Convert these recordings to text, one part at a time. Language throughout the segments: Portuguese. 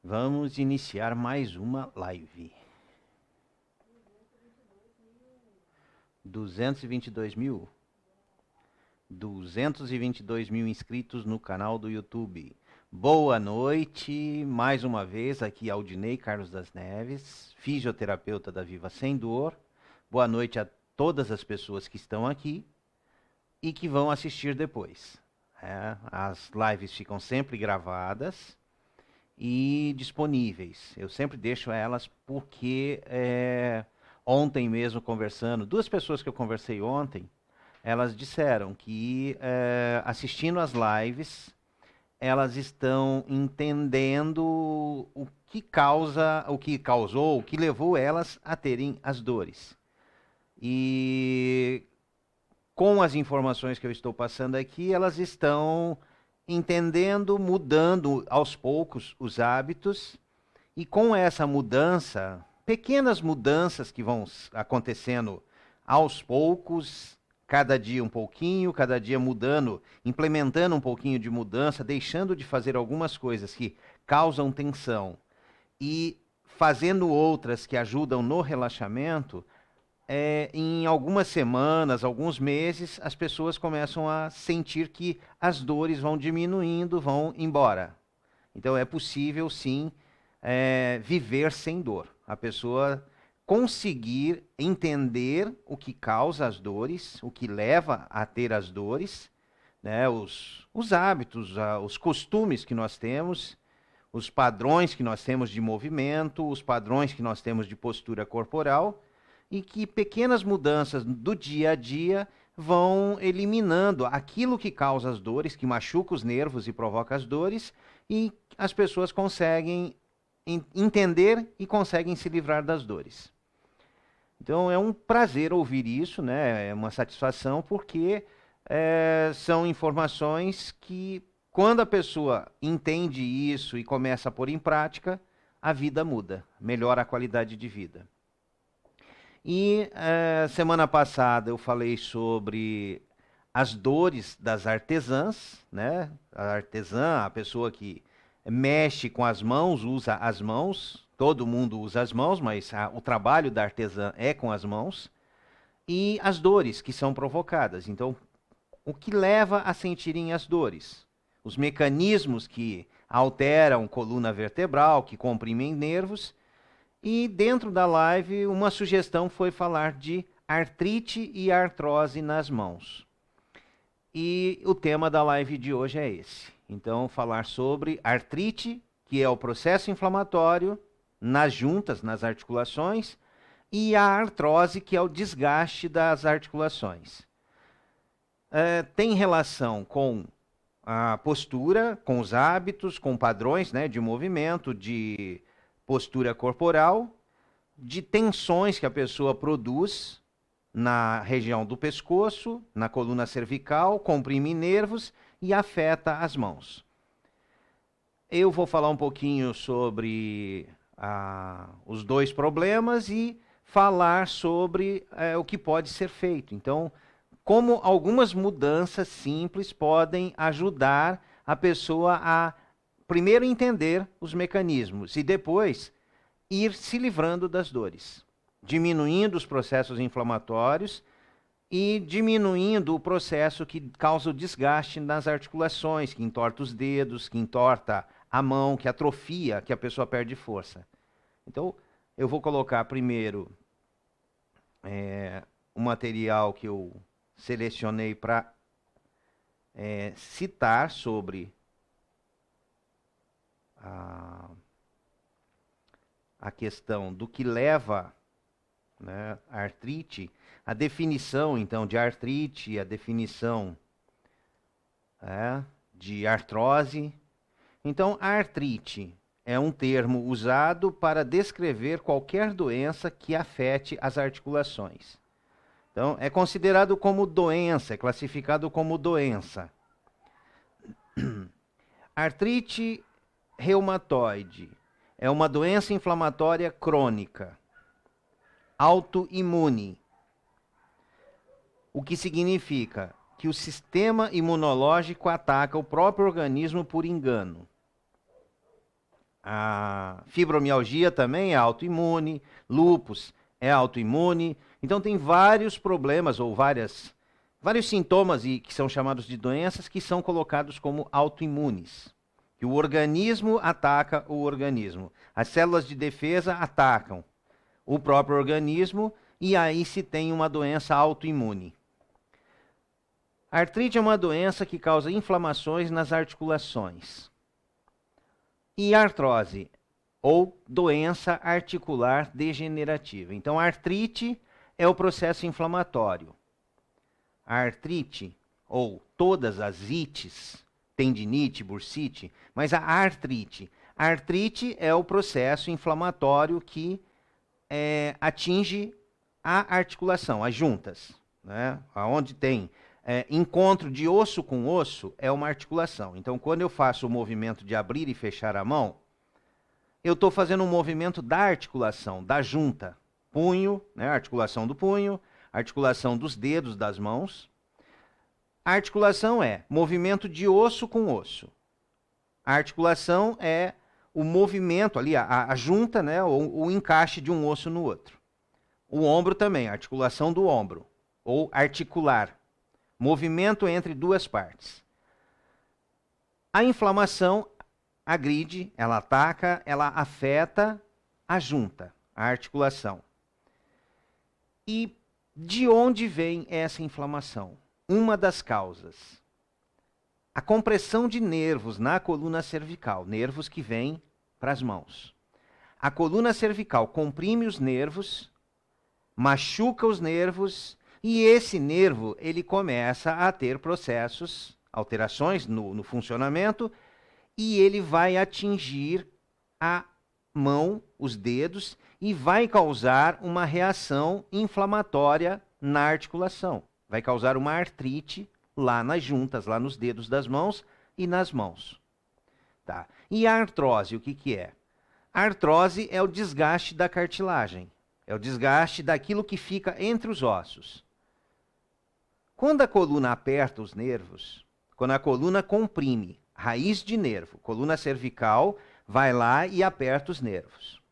Vamos iniciar mais uma live. 222 mil? 222 mil inscritos no canal do YouTube. Boa noite, mais uma vez, aqui Aldinei Carlos das Neves, fisioterapeuta da Viva Sem Dor. Boa noite a todas as pessoas que estão aqui e que vão assistir depois. As lives ficam sempre gravadas e disponíveis. Eu sempre deixo elas porque ontem mesmo conversando, duas pessoas que eu conversei ontem, elas disseram que assistindo as lives, elas estão entendendo o que causa, o que causou, o que levou elas a terem as dores. E com as informações que eu estou passando aqui, elas estão entendendo, mudando aos poucos os hábitos, e com essa mudança, pequenas mudanças que vão acontecendo aos poucos, cada dia um pouquinho, cada dia mudando, implementando um pouquinho de mudança, deixando de fazer algumas coisas que causam tensão e fazendo outras que ajudam no relaxamento, em algumas semanas, alguns meses, as pessoas começam a sentir que as dores vão diminuindo, vão embora. Então é possível, sim, viver sem dor. A pessoa conseguir entender o que causa as dores, o que leva a ter as dores, né, os hábitos, os costumes que nós temos, os padrões que nós temos de movimento, os padrões que nós temos de postura corporal, e que pequenas mudanças do dia a dia vão eliminando aquilo que causa as dores, que machuca os nervos e provoca as dores, e as pessoas conseguem entender e conseguem se livrar das dores. Então é um prazer ouvir isso, né? É uma satisfação, porque são informações que, quando a pessoa entende isso e começa a pôr em prática, a vida muda, melhora a qualidade de vida. E semana passada eu falei sobre as dores das artesãs, né? A artesã, a pessoa que mexe com as mãos, usa as mãos. Todo mundo usa as mãos, mas o trabalho da artesã é com as mãos. E as dores que são provocadas. Então, o que leva a sentirem as dores? Os mecanismos que alteram coluna vertebral, que comprimem nervos. E dentro da live, uma sugestão foi falar de artrite e artrose nas mãos. E o tema da live de hoje é esse. Então, falar sobre artrite, que é o processo inflamatório nas juntas, nas articulações, e a artrose, que é o desgaste das articulações. Tem relação com a postura, com os hábitos, com padrões, né, de movimento, de postura corporal, de tensões que a pessoa produz na região do pescoço, na coluna cervical, comprime nervos e afeta as mãos. Eu vou falar um pouquinho sobre os dois problemas e falar sobre o que pode ser feito. Então, como algumas mudanças simples podem ajudar a pessoa a primeiro entender os mecanismos e depois ir se livrando das dores, diminuindo os processos inflamatórios e diminuindo o processo que causa o desgaste nas articulações, que entorta os dedos, que entorta a mão, que atrofia, que a pessoa perde força. Então, eu vou colocar primeiro o material que eu selecionei para citar sobre a questão do que leva, né, a artrite, a definição, então, de artrite, a definição de artrose. Então, a artrite é um termo usado para descrever qualquer doença que afete as articulações. Então, é considerado como doença, é classificado como doença. Artrite reumatoide é uma doença inflamatória crônica, autoimune, o que significa que o sistema imunológico ataca o próprio organismo por engano. A fibromialgia também é autoimune, lúpus é autoimune. Então tem vários problemas ou vários sintomas que são chamados de doenças que são colocados como autoimunes. Que o organismo ataca o organismo. As células de defesa atacam o próprio organismo e aí se tem uma doença autoimune. A artrite é uma doença que causa inflamações nas articulações. E artrose, ou doença articular degenerativa. Então, a artrite é o processo inflamatório. A artrite, ou todas as ites, tendinite, bursite, mas a artrite é o processo inflamatório que atinge a articulação, as juntas, né? Onde tem encontro de osso com osso é uma articulação. Então, quando eu faço o movimento de abrir e fechar a mão, eu estou fazendo um movimento da articulação, da junta. Punho, né? Articulação do punho, articulação dos dedos das mãos. A articulação é movimento de osso com osso. A articulação é o movimento ali, a junta, né? O encaixe de um osso no outro. O ombro também, a articulação do ombro, ou articular. Movimento entre duas partes. A inflamação agride, ela ataca, ela afeta a junta, a articulação. E de onde vem essa inflamação? Uma das causas. A compressão de nervos na coluna cervical, nervos que vêm para as mãos. A coluna cervical comprime os nervos, machuca os nervos, e esse nervo ele começa a ter processos, alterações no funcionamento, e ele vai atingir a mão, os dedos, e vai causar uma reação inflamatória na articulação. Vai causar uma artrite lá nas juntas, lá nos dedos das mãos e nas mãos. Tá? E a artrose, o que é? A artrose é o desgaste da cartilagem. É o desgaste daquilo que fica entre os ossos. Quando a coluna aperta os nervos, quando a coluna comprime, raiz de nervo, coluna cervical, vai lá e aperta os nervos.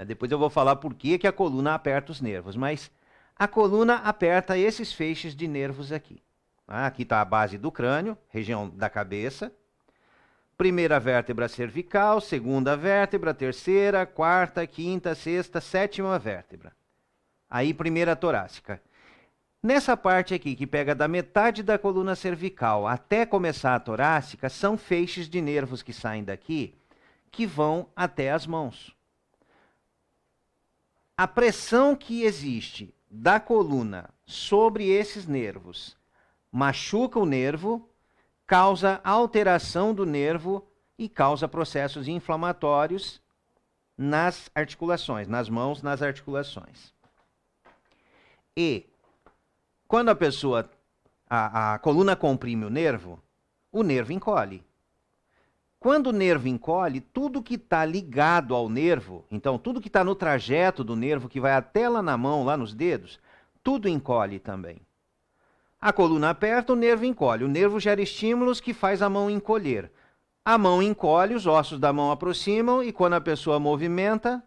Depois eu vou falar por que a coluna aperta os nervos, mas a coluna aperta esses feixes de nervos aqui. Aqui está a base do crânio, região da cabeça. Primeira vértebra cervical, segunda vértebra, terceira, quarta, quinta, sexta, sétima vértebra. Aí primeira torácica. Nessa parte aqui, que pega da metade da coluna cervical até começar a torácica, são feixes de nervos que saem daqui, que vão até as mãos. A pressão que existe da coluna sobre esses nervos machuca o nervo, causa alteração do nervo e causa processos inflamatórios nas articulações, nas mãos, nas articulações. E quando a pessoa, a coluna comprime o nervo encolhe. Quando o nervo encolhe, tudo que está ligado ao nervo, então tudo que está no trajeto do nervo, que vai até lá na mão, lá nos dedos, tudo encolhe também. A coluna aperta, o nervo encolhe. O nervo gera estímulos que faz a mão encolher. A mão encolhe, os ossos da mão aproximam e quando a pessoa movimenta,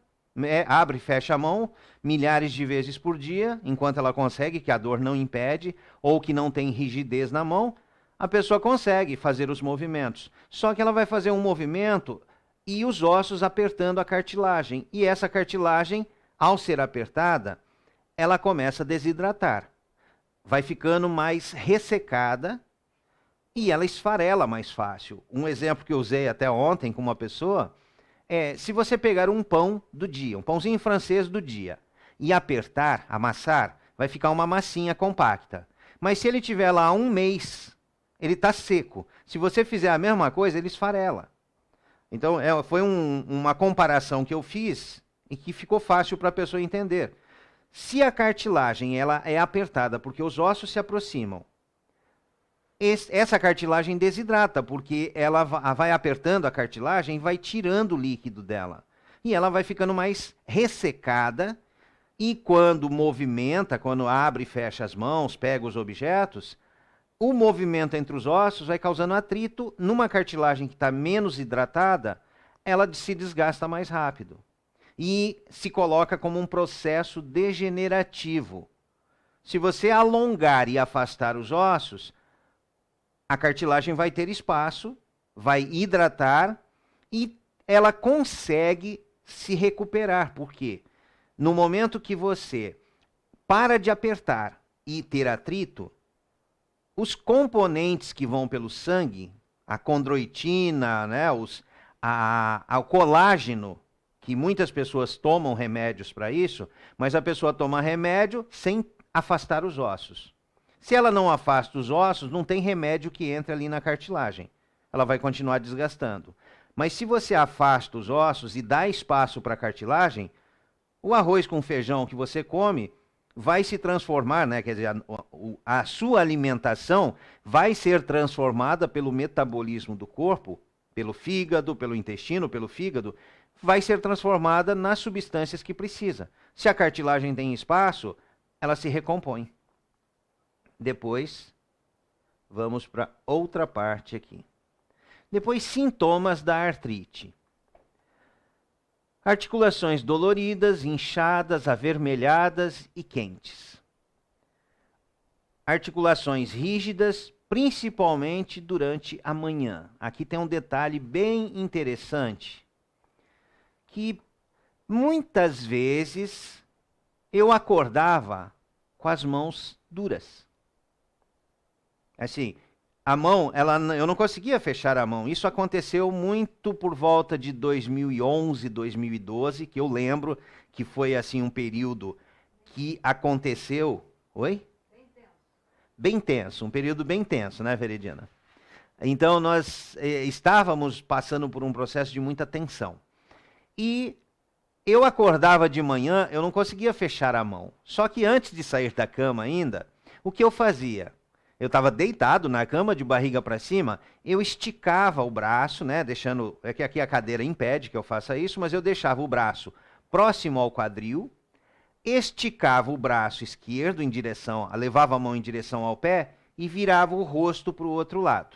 abre e fecha a mão milhares de vezes por dia, enquanto ela consegue, que a dor não impede, ou que não tem rigidez na mão, a pessoa consegue fazer os movimentos. Só que ela vai fazer um movimento e os ossos apertando a cartilagem. E essa cartilagem, ao ser apertada, ela começa a desidratar. Vai ficando mais ressecada e ela esfarela mais fácil. Um exemplo que eu usei até ontem com uma pessoa se você pegar um pão do dia, um pãozinho francês do dia, e apertar, amassar, vai ficar uma massinha compacta. Mas se ele tiver lá 1 mês, ele está seco. Se você fizer a mesma coisa, ele esfarela. Então, foi uma comparação que eu fiz e que ficou fácil para a pessoa entender. Se a cartilagem ela é apertada porque os ossos se aproximam, essa cartilagem desidrata, porque ela vai apertando a cartilagem e vai tirando o líquido dela. E ela vai ficando mais ressecada, e quando movimenta, quando abre e fecha as mãos, pega os objetos, o movimento entre os ossos vai causando atrito numa cartilagem que está menos hidratada, ela se desgasta mais rápido e se coloca como um processo degenerativo. Se você alongar e afastar os ossos, a cartilagem vai ter espaço, vai hidratar e ela consegue se recuperar. Por quê? No momento que você para de apertar e ter atrito, os componentes que vão pelo sangue, a condroitina, né, o colágeno, que muitas pessoas tomam remédios para isso, mas a pessoa toma remédio sem afastar os ossos. Se ela não afasta os ossos, não tem remédio que entre ali na cartilagem. Ela vai continuar desgastando. Mas se você afasta os ossos e dá espaço para a cartilagem, o arroz com feijão que você come vai se transformar, né? Quer dizer, a sua alimentação vai ser transformada pelo metabolismo do corpo, pelo fígado, pelo intestino, pelo fígado, vai ser transformada nas substâncias que precisa. Se a cartilagem tem espaço, ela se recompõe. Depois, vamos para outra parte aqui. Depois, sintomas da artrite. Articulações doloridas, inchadas, avermelhadas e quentes. Articulações rígidas, principalmente durante a manhã. Aqui tem um detalhe bem interessante, que muitas vezes eu acordava com as mãos duras. Assim, a mão, eu não conseguia fechar a mão. Isso aconteceu muito por volta de 2011, 2012, que eu lembro que foi assim um período que aconteceu... Oi? Bem tenso, um período bem tenso, né, Veredina? Então, nós estávamos passando por um processo de muita tensão. E eu acordava de manhã, eu não conseguia fechar a mão. Só que antes de sair da cama ainda, o que eu fazia? Eu estava deitado na cama, de barriga para cima, eu esticava o braço, né, deixando... É que aqui a cadeira impede que eu faça isso, mas eu deixava o braço próximo ao quadril, esticava o braço esquerdo em direção, levava a mão em direção ao pé e virava o rosto para o outro lado.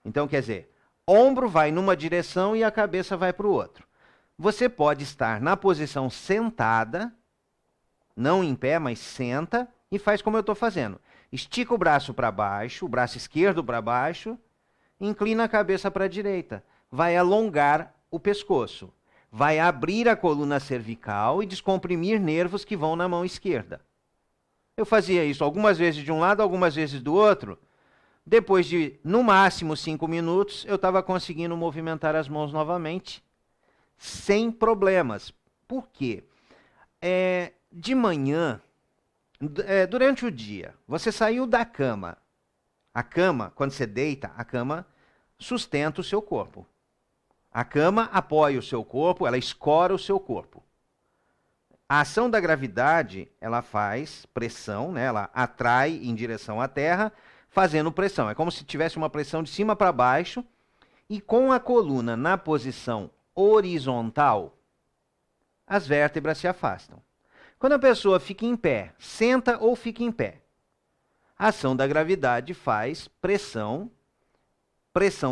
Então, quer dizer, ombro vai numa direção e a cabeça vai para o outro. Você pode estar na posição sentada, não em pé, mas senta, e faz como eu estou fazendo. Estica o braço para baixo, o braço esquerdo para baixo, inclina a cabeça para a direita. Vai alongar o pescoço. Vai abrir a coluna cervical e descomprimir nervos que vão na mão esquerda. Eu fazia isso algumas vezes de um lado, algumas vezes do outro. Depois de, no máximo, 5 minutos, eu estava conseguindo movimentar as mãos novamente, sem problemas. Por quê? De manhã, durante o dia, você saiu da cama. A cama, quando você deita, a cama sustenta o seu corpo. A cama apoia o seu corpo, ela escora o seu corpo. A ação da gravidade, ela faz pressão, né? Ela atrai em direção à Terra, fazendo pressão. É como se tivesse uma pressão de cima para baixo, e com a coluna na posição horizontal, as vértebras se afastam. Quando a pessoa fica em pé, senta ou fica em pé, a ação da gravidade faz pressão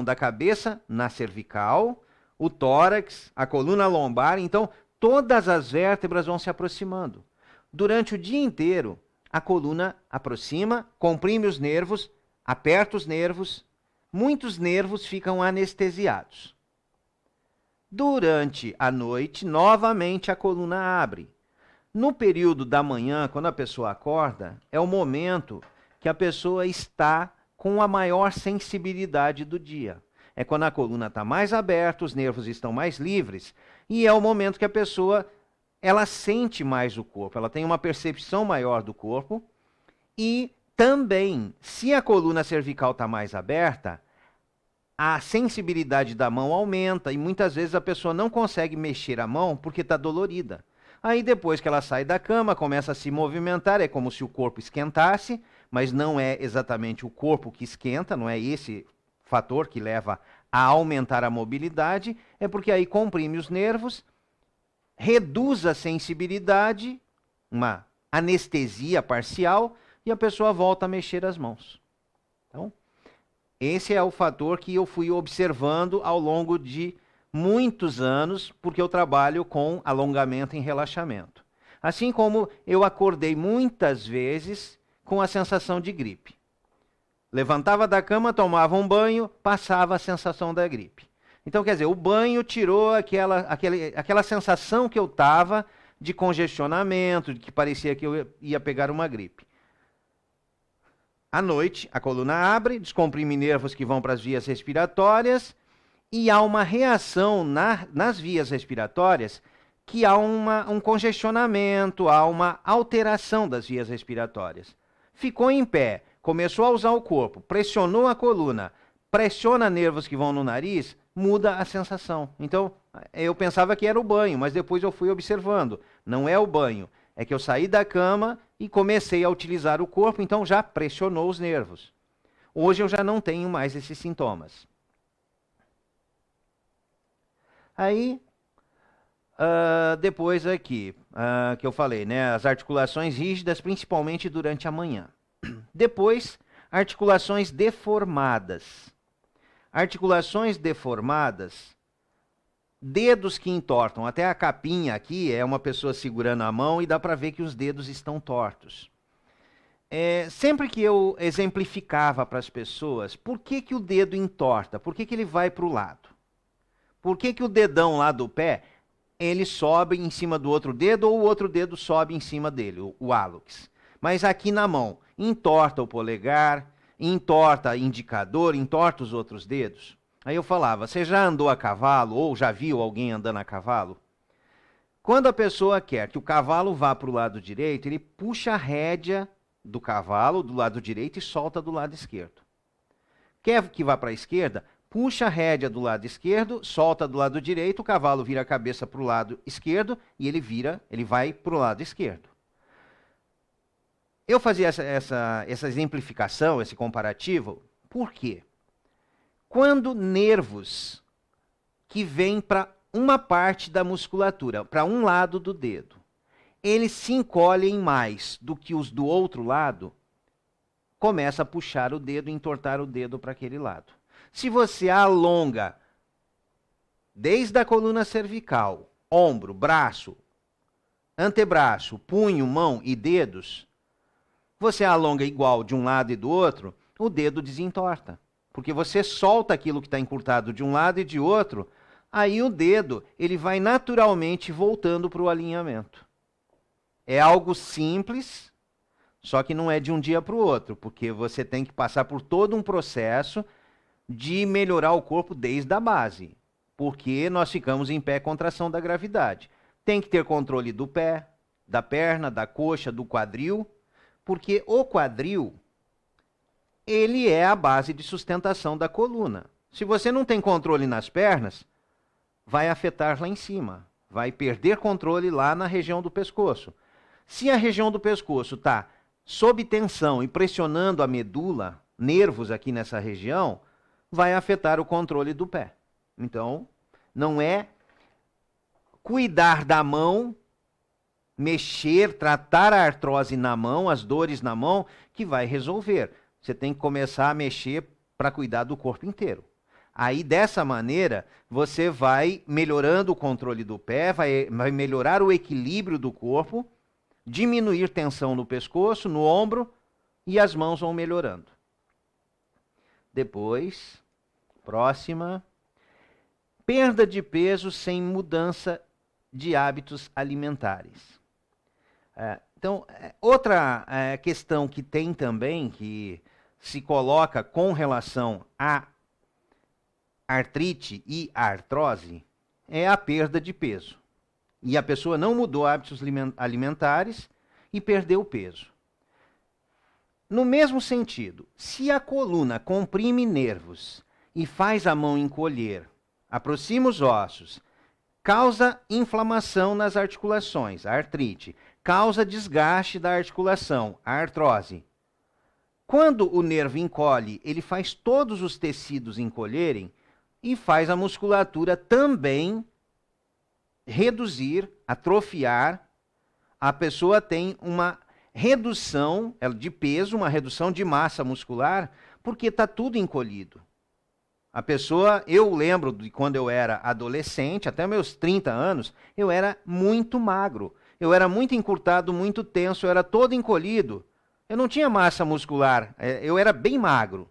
da cabeça na cervical, o tórax, a coluna lombar, então todas as vértebras vão se aproximando. Durante o dia inteiro, a coluna aproxima, comprime os nervos, aperta os nervos, muitos nervos ficam anestesiados. Durante a noite, novamente a coluna abre. No período da manhã, quando a pessoa acorda, é o momento que a pessoa está com a maior sensibilidade do dia. É quando a coluna está mais aberta, os nervos estão mais livres, e é o momento que a pessoa ela sente mais o corpo, ela tem uma percepção maior do corpo, e também, se a coluna cervical está mais aberta, a sensibilidade da mão aumenta, e muitas vezes a pessoa não consegue mexer a mão porque está dolorida. Aí depois que ela sai da cama, começa a se movimentar, é como se o corpo esquentasse, mas não é exatamente o corpo que esquenta, não é esse fator que leva a aumentar a mobilidade, é porque aí comprime os nervos, reduz a sensibilidade, uma anestesia parcial, e a pessoa volta a mexer as mãos. Então, esse é o fator que eu fui observando ao longo de muitos anos, porque eu trabalho com alongamento e relaxamento. Assim como eu acordei muitas vezes com a sensação de gripe. Levantava da cama, tomava um banho, passava a sensação da gripe. Então, quer dizer, o banho tirou aquela sensação que eu estava de congestionamento, de que parecia que eu ia pegar uma gripe. À noite, a coluna abre, descomprime nervos que vão para as vias respiratórias e há uma reação nas vias respiratórias que há um congestionamento, há uma alteração das vias respiratórias. Ficou em pé, começou a usar o corpo, pressionou a coluna, pressiona nervos que vão no nariz, muda a sensação. Então, eu pensava que era o banho, mas depois eu fui observando. Não é o banho, é que eu saí da cama e comecei a utilizar o corpo, então já pressionou os nervos. Hoje eu já não tenho mais esses sintomas. Aí, depois aqui, que eu falei, né, as articulações rígidas, principalmente durante a manhã. Depois, articulações deformadas. Articulações deformadas, dedos que entortam. Até a capinha aqui é uma pessoa segurando a mão e dá para ver que os dedos estão tortos. Sempre que eu exemplificava para as pessoas, por que o dedo entorta? Por que ele vai para o lado? Por que o dedão lá do pé, ele sobe em cima do outro dedo ou o outro dedo sobe em cima dele, o hálux? Mas aqui na mão, entorta o polegar, entorta indicador, entorta os outros dedos. Aí eu falava, você já andou a cavalo ou já viu alguém andando a cavalo? Quando a pessoa quer que o cavalo vá para o lado direito, ele puxa a rédea do cavalo do lado direito e solta do lado esquerdo. Quer que vá para a esquerda? Puxa a rédea do lado esquerdo, solta do lado direito, o cavalo vira a cabeça para o lado esquerdo e ele vai para o lado esquerdo. Eu fazia essa exemplificação, esse comparativo, por quê? Quando nervos que vêm para uma parte da musculatura, para um lado do dedo, eles se encolhem mais do que os do outro lado, começa a puxar o dedo, entortar o dedo para aquele lado. Se você alonga desde a coluna cervical, ombro, braço, antebraço, punho, mão e dedos, você alonga igual de um lado e do outro, o dedo desentorta. Porque você solta aquilo que está encurtado de um lado e de outro, aí o dedo ele vai naturalmente voltando para o alinhamento. É algo simples, só que não é de um dia para o outro, porque você tem que passar por todo um processo de melhorar o corpo desde a base, porque nós ficamos em pé contra a ação da gravidade. Tem que ter controle do pé, da perna, da coxa, do quadril, porque o quadril, ele é a base de sustentação da coluna. Se você não tem controle nas pernas, vai afetar lá em cima, vai perder controle lá na região do pescoço. Se a região do pescoço está sob tensão e pressionando a medula, nervos aqui nessa região, vai afetar o controle do pé. Então, não é cuidar da mão, mexer, tratar a artrose na mão, as dores na mão, que vai resolver. Você tem que começar a mexer para cuidar do corpo inteiro. Aí, dessa maneira, você vai melhorando o controle do pé, vai melhorar o equilíbrio do corpo, diminuir tensão no pescoço, no ombro, e as mãos vão melhorando. Depois, próxima. Perda de peso sem mudança de hábitos alimentares. Então, outra questão que tem também, que se coloca com relação à artrite e à artrose, é a perda de peso. E a pessoa não mudou hábitos alimentares e perdeu peso. No mesmo sentido, se a coluna comprime nervos e faz a mão encolher, aproxima os ossos, causa inflamação nas articulações, a artrite, causa desgaste da articulação, a artrose. Quando o nervo encolhe, ele faz todos os tecidos encolherem e faz a musculatura também reduzir, atrofiar. A pessoa tem uma redução de peso, uma redução de massa muscular, porque está tudo encolhido. A pessoa, eu lembro de quando eu era adolescente, até meus 30 anos, eu era muito magro. Eu era muito encurtado, muito tenso, eu era todo encolhido. Eu não tinha massa muscular, eu era bem magro.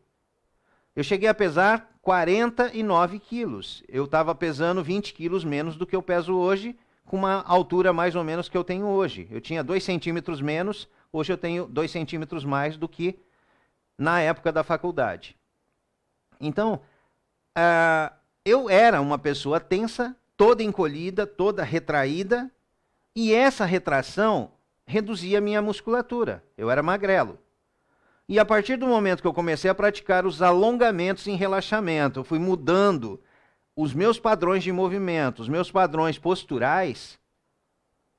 Eu cheguei a pesar 49 quilos. Eu estava pesando 20 quilos menos do que eu peso hoje, com uma altura mais ou menos que eu tenho hoje. Eu tinha 2 centímetros menos, hoje eu tenho 2 centímetros mais do que na época da faculdade. Então, eu era uma pessoa tensa, toda encolhida, toda retraída, e essa retração reduzia a minha musculatura. Eu era magrelo. E a partir do momento que eu comecei a praticar os alongamentos em relaxamento, eu fui mudando os meus padrões de movimento, os meus padrões posturais,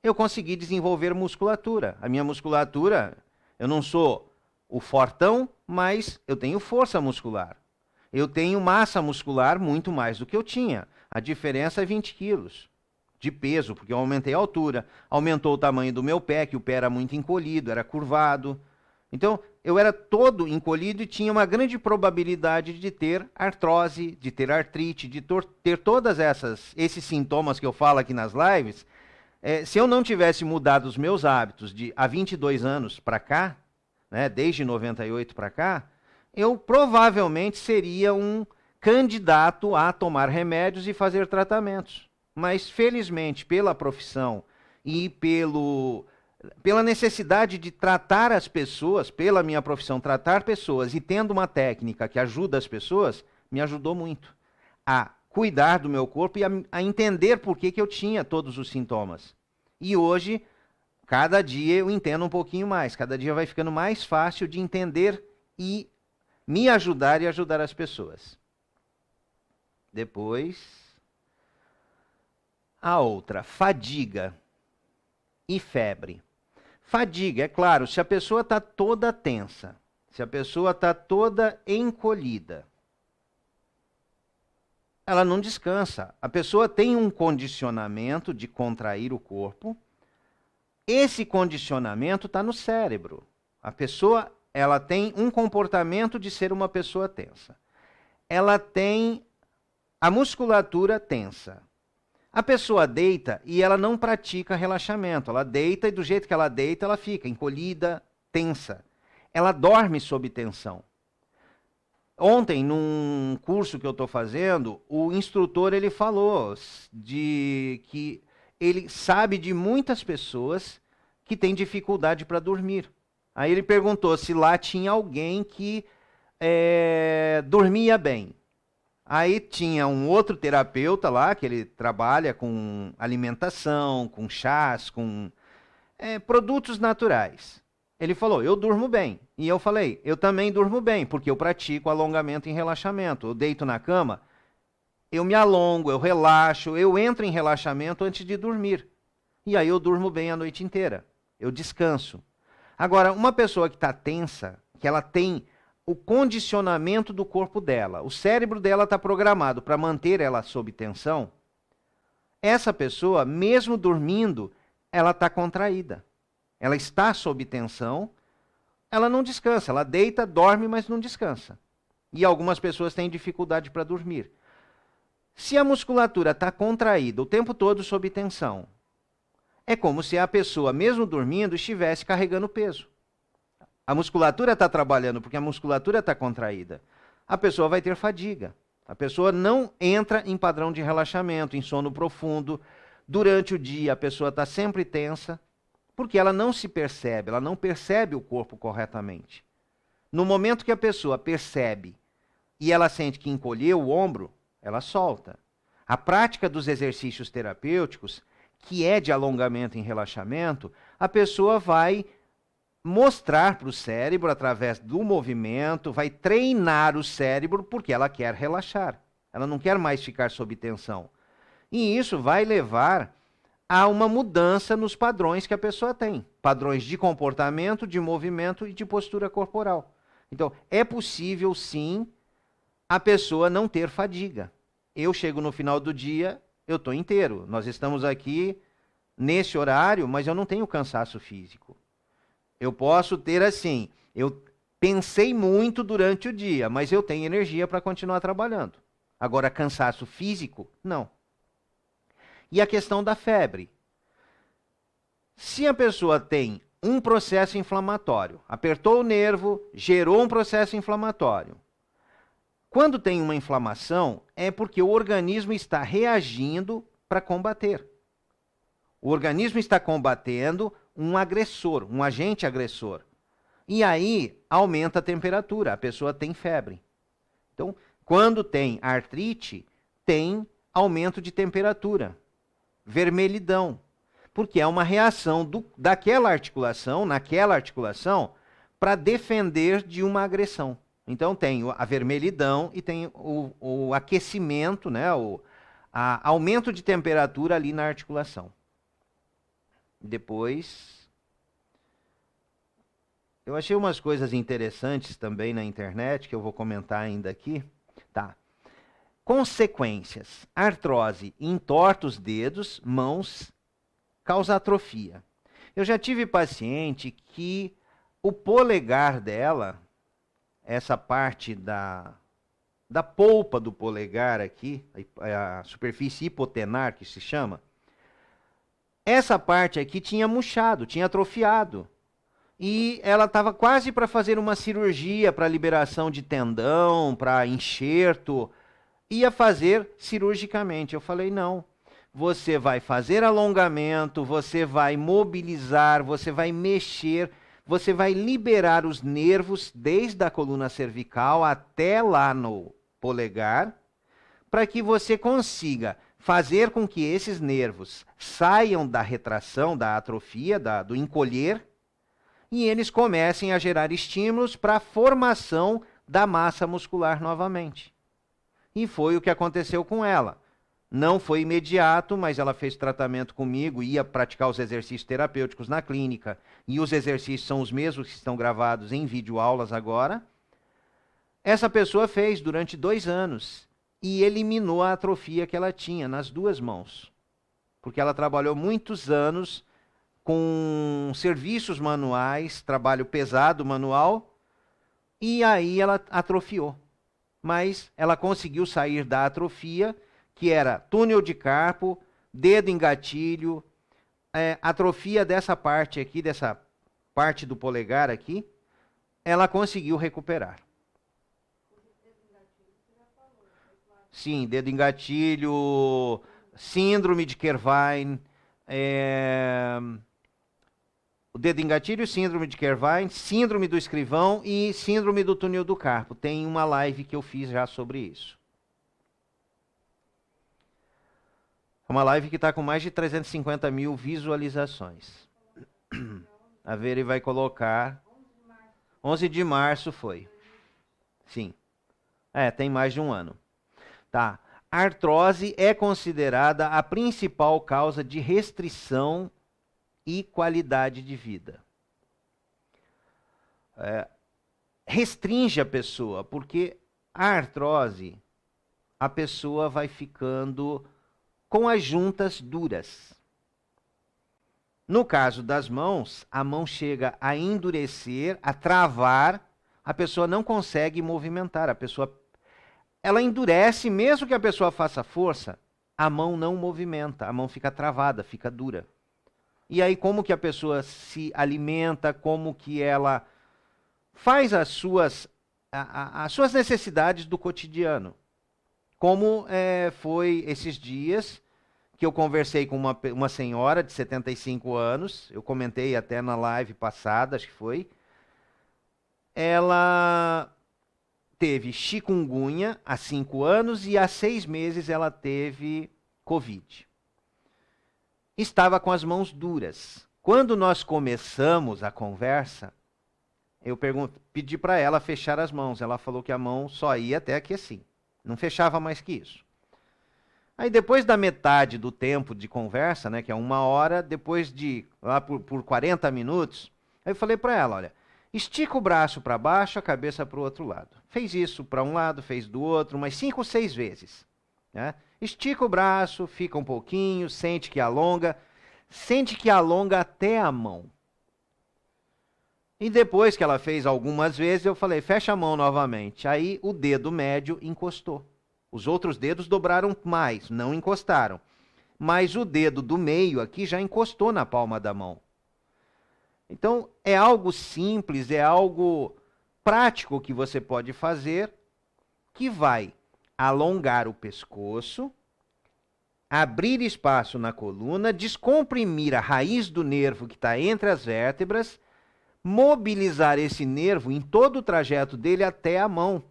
eu consegui desenvolver musculatura. A minha musculatura, eu não sou o fortão, mas eu tenho força muscular. Eu tenho massa muscular muito mais do que eu tinha. A diferença é 20 quilos de peso, porque eu aumentei a altura, aumentou o tamanho do meu pé, que o pé era muito encolhido, era curvado. Então, eu era todo encolhido e tinha uma grande probabilidade de ter artrose, de ter artrite, de ter todas esses sintomas que eu falo aqui nas lives. Se eu não tivesse mudado os meus hábitos há 22 anos para cá, né, desde 98 para cá, eu provavelmente seria um candidato a tomar remédios e fazer tratamentos. Mas, felizmente, pela profissão e pela necessidade de tratar as pessoas, pela minha profissão, tratar pessoas e tendo uma técnica que ajuda as pessoas, me ajudou muito a cuidar do meu corpo e a entender por que eu tinha todos os sintomas. E hoje, cada dia eu entendo um pouquinho mais, cada dia vai ficando mais fácil de entender e me ajudar e ajudar as pessoas. Depois, a outra, fadiga e febre. Fadiga, é claro, se a pessoa está toda tensa, se a pessoa está toda encolhida, ela não descansa. A pessoa tem um condicionamento de contrair o corpo. Esse condicionamento está no cérebro. A pessoa, ela tem um comportamento de ser uma pessoa tensa. Ela tem a musculatura tensa. A pessoa deita e ela não pratica relaxamento. Ela deita e do jeito que ela deita, ela fica encolhida, tensa. Ela dorme sob tensão. Ontem, num curso que eu estou fazendo, o instrutor ele falou de que ele sabe de muitas pessoas que têm dificuldade para dormir. Aí ele perguntou se lá tinha alguém que dormia bem. Aí tinha um outro terapeuta lá, que ele trabalha com alimentação, com chás, com produtos naturais. Ele falou, eu durmo bem. E eu falei, eu também durmo bem, porque eu pratico alongamento e relaxamento. Eu deito na cama, eu me alongo, eu relaxo, eu entro em relaxamento antes de dormir. E aí eu durmo bem a noite inteira. Eu descanso. Agora, uma pessoa que está tensa, que ela tem o condicionamento do corpo dela, o cérebro dela está programado para manter ela sob tensão, essa pessoa, mesmo dormindo, ela está contraída. Ela está sob tensão, ela não descansa, ela deita, dorme, mas não descansa. E algumas pessoas têm dificuldade para dormir. Se a musculatura está contraída o tempo todo sob tensão, é como se a pessoa, mesmo dormindo, estivesse carregando peso. A musculatura está trabalhando porque a musculatura está contraída. A pessoa vai ter fadiga. A pessoa não entra em padrão de relaxamento, em sono profundo. Durante o dia, a pessoa está sempre tensa, porque ela não se percebe, ela não percebe o corpo corretamente. No momento que a pessoa percebe e ela sente que encolheu o ombro, ela solta. A prática dos exercícios terapêuticos, que é de alongamento e relaxamento, a pessoa vai mostrar para o cérebro, através do movimento, vai treinar o cérebro porque ela quer relaxar. Ela não quer mais ficar sob tensão. E isso vai levar a uma mudança nos padrões que a pessoa tem. Padrões de comportamento, de movimento e de postura corporal. Então, é possível, sim, a pessoa não ter fadiga. Eu chego no final do dia, eu estou inteiro. Nós estamos aqui nesse horário, mas eu não tenho cansaço físico. Eu posso ter eu pensei muito durante o dia, mas eu tenho energia para continuar trabalhando. Agora, cansaço físico, não. E a questão da febre. Se a pessoa tem um processo inflamatório, apertou o nervo, gerou um processo inflamatório. Quando tem uma inflamação, é porque o organismo está reagindo para combater. O organismo está combatendo um agressor, um agente agressor. E aí aumenta a temperatura, a pessoa tem febre. Então, quando tem artrite, tem aumento de temperatura, vermelhidão, porque é uma reação daquela articulação, naquela articulação, para defender de uma agressão. Então tem a vermelhidão e tem o aquecimento, né, aumento de temperatura ali na articulação. Depois, eu achei umas coisas interessantes também na internet, que eu vou comentar ainda aqui. Tá. Consequências. Artrose entorta os dedos, mãos, causa atrofia. Eu já tive paciente que o polegar dela, essa parte da polpa do polegar aqui, a superfície hipotenar que se chama, essa parte aqui tinha murchado, tinha atrofiado. E ela estava quase para fazer uma cirurgia para liberação de tendão, para enxerto, ia fazer cirurgicamente. Eu falei, não, você vai fazer alongamento, você vai mobilizar, você vai mexer, você vai liberar os nervos desde a coluna cervical até lá no polegar, para que você consiga fazer com que esses nervos saiam da retração, da atrofia, do encolher, e eles comecem a gerar estímulos para a formação da massa muscular novamente. E foi o que aconteceu com ela. Não foi imediato, mas ela fez tratamento comigo, ia praticar os exercícios terapêuticos na clínica, e os exercícios são os mesmos que estão gravados em videoaulas agora. Essa pessoa fez durante 2 anos e eliminou a atrofia que ela tinha nas 2 mãos, porque ela trabalhou muitos anos com serviços manuais, trabalho pesado manual, e aí ela atrofiou. Mas ela conseguiu sair da atrofia, que era túnel de carpo, dedo em gatilho, atrofia dessa parte aqui, dessa parte do polegar aqui, ela conseguiu recuperar. Sim, dedo em gatilho, síndrome de Kervine, o dedo em gatilho, síndrome de Kervine, síndrome do escrivão e síndrome do túnel do carpo. Tem uma live que eu fiz já sobre isso. É uma live que está com mais de 350 mil visualizações. A ver, ele vai colocar... 11 de março foi. Sim. Tem mais de um ano. Tá. A artrose é considerada a principal causa de restrição e qualidade de vida. Restringe a pessoa, porque a artrose, a pessoa vai ficando com as juntas duras. No caso das mãos, a mão chega a endurecer, a travar, a pessoa não consegue movimentar, ela endurece, mesmo que a pessoa faça força, a mão não movimenta, a mão fica travada, fica dura. E aí como que a pessoa se alimenta, como que ela faz as suas necessidades do cotidiano. Como foi esses dias que eu conversei com uma senhora de 75 anos, eu comentei até na live passada, acho que foi. Ela teve chikungunya há 5 anos e há 6 meses ela teve Covid. Estava com as mãos duras. Quando nós começamos a conversa, eu pedi para ela fechar as mãos. Ela falou que a mão só ia até aqui assim. Não fechava mais que isso. Aí depois da metade do tempo de conversa, né, que é 1 hora, depois de lá por 40 minutos, aí eu falei para ela, olha, estica o braço para baixo, a cabeça para o outro lado. Fez isso para um lado, fez do outro, umas 5 ou 6 vezes. Né? Estica o braço, fica um pouquinho, sente que alonga até a mão. E depois que ela fez algumas vezes, eu falei, fecha a mão novamente. Aí o dedo médio encostou. Os outros dedos dobraram mais, não encostaram. Mas o dedo do meio aqui já encostou na palma da mão. Então, é algo simples, é algo prático que você pode fazer, que vai alongar o pescoço, abrir espaço na coluna, descomprimir a raiz do nervo que está entre as vértebras, mobilizar esse nervo em todo o trajeto dele até a mão.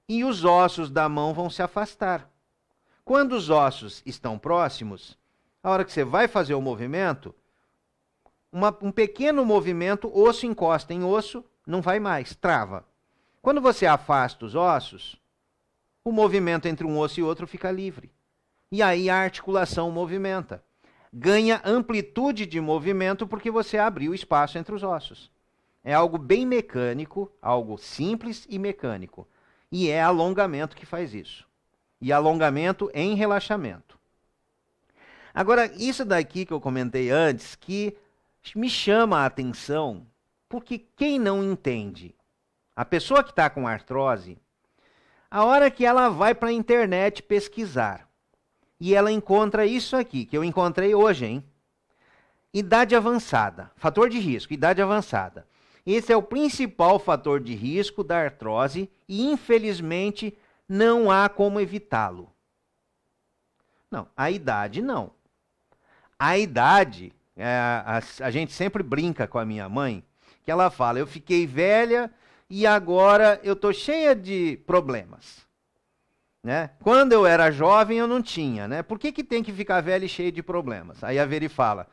E os ossos da mão vão se afastar. Quando os ossos estão próximos, a hora que você vai fazer o movimento, um pequeno movimento, osso encosta em osso, não vai mais, trava. Quando você afasta os ossos, o movimento entre um osso e outro fica livre. E aí a articulação movimenta. Ganha amplitude de movimento porque você abriu espaço entre os ossos. É algo bem mecânico, algo simples e mecânico. E é alongamento que faz isso. E alongamento em relaxamento. Agora, isso daqui que eu comentei antes, que me chama a atenção, porque quem não entende, a pessoa que está com artrose, a hora que ela vai para a internet pesquisar, e ela encontra isso aqui, que eu encontrei hoje, hein? Idade avançada, fator de risco, idade avançada. Esse é o principal fator de risco da artrose e, infelizmente, não há como evitá-lo. Não, a idade não. A idade, a gente sempre brinca com a minha mãe, que ela fala, eu fiquei velha e agora eu estou cheia de problemas. Né? Quando eu era jovem eu não tinha, né? Por que tem que ficar velho e cheio de problemas? Aí a Veri fala,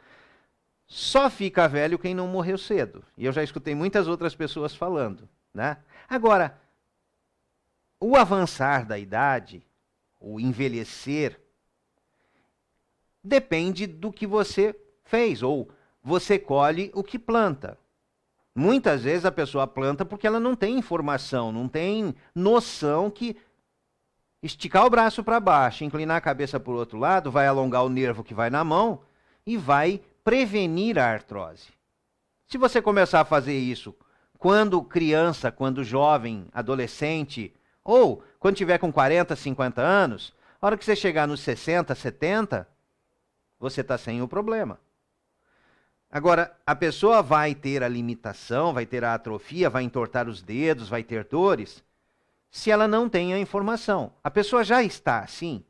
só fica velho quem não morreu cedo. E eu já escutei muitas outras pessoas falando, né? Agora, o avançar da idade, o envelhecer, depende do que você fez, ou você colhe o que planta. Muitas vezes a pessoa planta porque ela não tem informação, não tem noção que esticar o braço para baixo, inclinar a cabeça para o outro lado, vai alongar o nervo que vai na mão e vai prevenir a artrose. Se você começar a fazer isso quando criança, quando jovem, adolescente, ou quando tiver com 40, 50 anos, a hora que você chegar nos 60, 70, você está sem o problema. Agora, a pessoa vai ter a limitação, vai ter a atrofia, vai entortar os dedos, vai ter dores, se ela não tem a informação. A pessoa já está assim,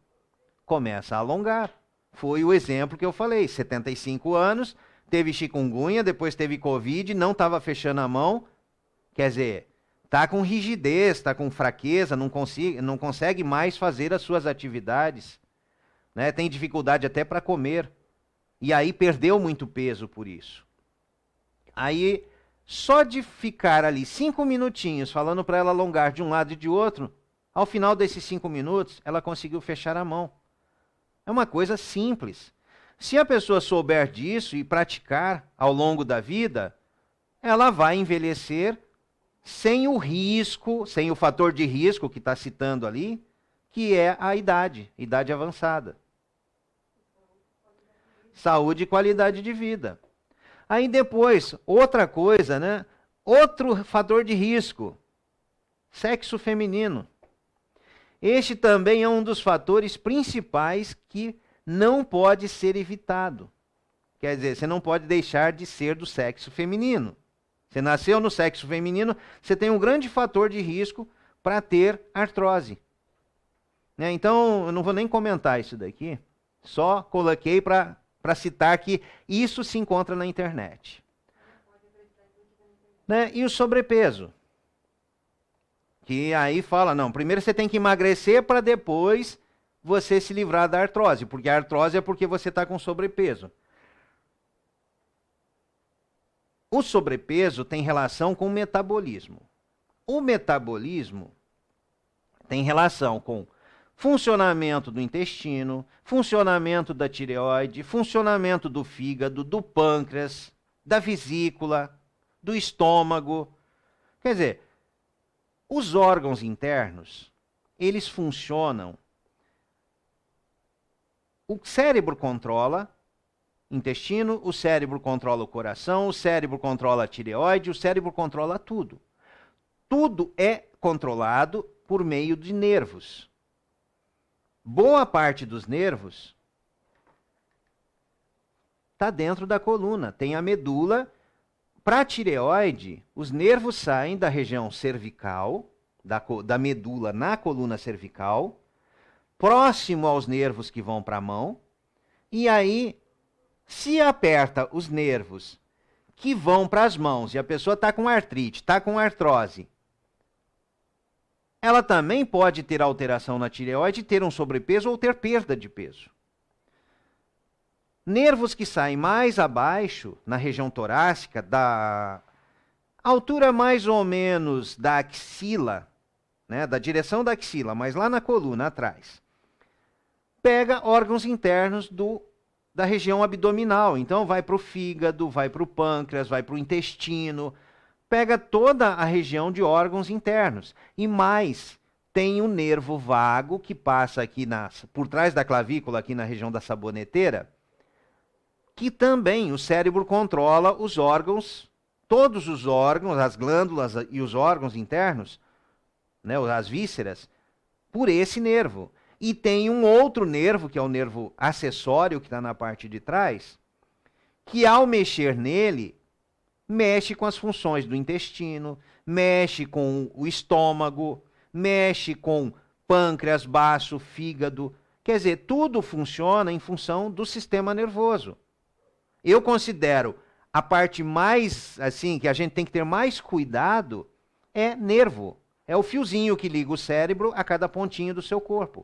começa a alongar. Foi o exemplo que eu falei, 75 anos, teve chikungunya, depois teve Covid, não estava fechando a mão, quer dizer, está com rigidez, está com fraqueza, não consegue mais fazer as suas atividades, né? Tem dificuldade até para comer, e aí perdeu muito peso por isso. Aí, só de ficar ali 5 minutinhos falando para ela alongar de um lado e de outro, ao final desses 5 minutos, ela conseguiu fechar a mão. É uma coisa simples. Se a pessoa souber disso e praticar ao longo da vida, ela vai envelhecer sem o risco, sem o fator de risco que está citando ali, que é a idade avançada. Saúde e qualidade de vida. Aí depois, outra coisa, né? Outro fator de risco, sexo feminino. Este também é um dos fatores principais que não pode ser evitado. Quer dizer, você não pode deixar de ser do sexo feminino. Você nasceu no sexo feminino, você tem um grande fator de risco para ter artrose. Né? Então, eu não vou nem comentar isso daqui, só coloquei para citar que isso se encontra na internet. Né? E o sobrepeso. Que aí fala, não, primeiro você tem que emagrecer para depois você se livrar da artrose, porque a artrose é porque você está com sobrepeso. O sobrepeso tem relação com o metabolismo. O metabolismo tem relação com funcionamento do intestino, funcionamento da tireoide, funcionamento do fígado, do pâncreas, da vesícula, do estômago. Quer dizer, os órgãos internos, eles funcionam. O cérebro controla o intestino, o cérebro controla o coração, o cérebro controla a tireoide, o cérebro controla tudo. Tudo é controlado por meio de nervos. Boa parte dos nervos está dentro da coluna. Tem a medula. Para a tireoide, os nervos saem da região cervical, da medula na coluna cervical, próximo aos nervos que vão para a mão, e aí, se aperta os nervos que vão para as mãos, e a pessoa está com artrite, está com artrose, ela também pode ter alteração na tireoide, ter um sobrepeso ou ter perda de peso. Nervos que saem mais abaixo, na região torácica, da altura mais ou menos da axila, né, da direção da axila, mas lá na coluna, atrás, pega órgãos internos da região abdominal. Então vai para o fígado, vai para o pâncreas, vai para o intestino, pega toda a região de órgãos internos. E mais, tem um nervo vago que passa aqui por trás da clavícula, aqui na região da saboneteira, que também o cérebro controla os órgãos, todos os órgãos, as glândulas e os órgãos internos, né, as vísceras, por esse nervo. E tem um outro nervo, que é o nervo acessório, que está na parte de trás, que ao mexer nele, mexe com as funções do intestino, mexe com o estômago, mexe com pâncreas, baço, fígado. Quer dizer, tudo funciona em função do sistema nervoso. Eu considero a parte mais, assim, que a gente tem que ter mais cuidado, é nervo. É o fiozinho que liga o cérebro a cada pontinho do seu corpo.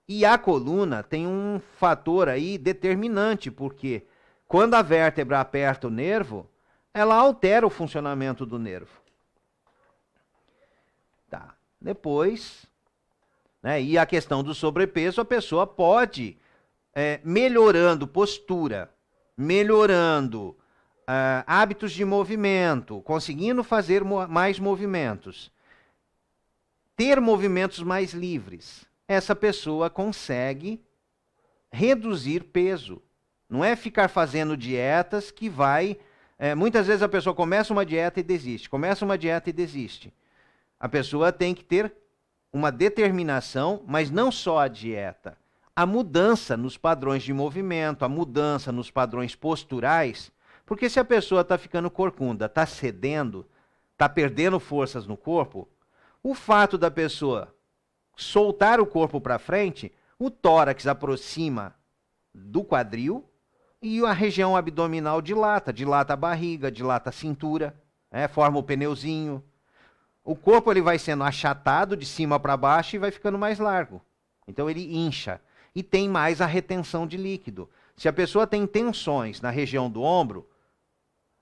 E a coluna tem um fator aí determinante, porque quando a vértebra aperta o nervo, ela altera o funcionamento do nervo. Tá. Depois, né, e a questão do sobrepeso, a pessoa pode, melhorando postura, melhorando hábitos de movimento, conseguindo fazer mais movimentos, ter movimentos mais livres, essa pessoa consegue reduzir peso. Não é ficar fazendo dietas que vai... muitas vezes a pessoa começa uma dieta e desiste, começa uma dieta e desiste. A pessoa tem que ter uma determinação, mas não só a dieta. A mudança nos padrões de movimento, a mudança nos padrões posturais, porque se a pessoa está ficando corcunda, está cedendo, está perdendo forças no corpo, o fato da pessoa soltar o corpo para frente, o tórax aproxima do quadril e a região abdominal dilata a barriga, dilata a cintura, forma o pneuzinho. O corpo ele vai sendo achatado de cima para baixo e vai ficando mais largo. Então ele incha e tem mais a retenção de líquido. Se a pessoa tem tensões na região do ombro,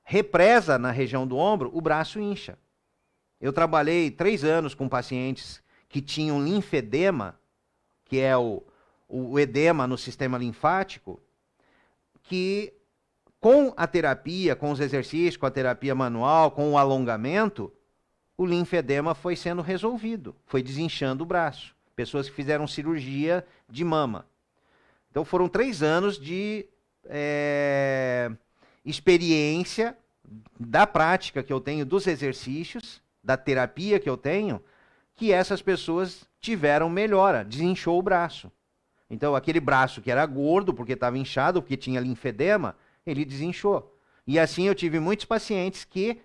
represa na região do ombro, o braço incha. Eu trabalhei 3 anos com pacientes que tinham linfedema, que é o edema no sistema linfático, que com a terapia, com os exercícios, com a terapia manual, com o alongamento, o linfedema foi sendo resolvido, foi desinchando o braço. Pessoas que fizeram cirurgia de mama. Então foram 3 anos de experiência da prática que eu tenho dos exercícios, da terapia que eu tenho, que essas pessoas tiveram melhora, desinchou o braço. Então aquele braço que era gordo, porque estava inchado, porque tinha linfedema, ele desinchou. E assim eu tive muitos pacientes que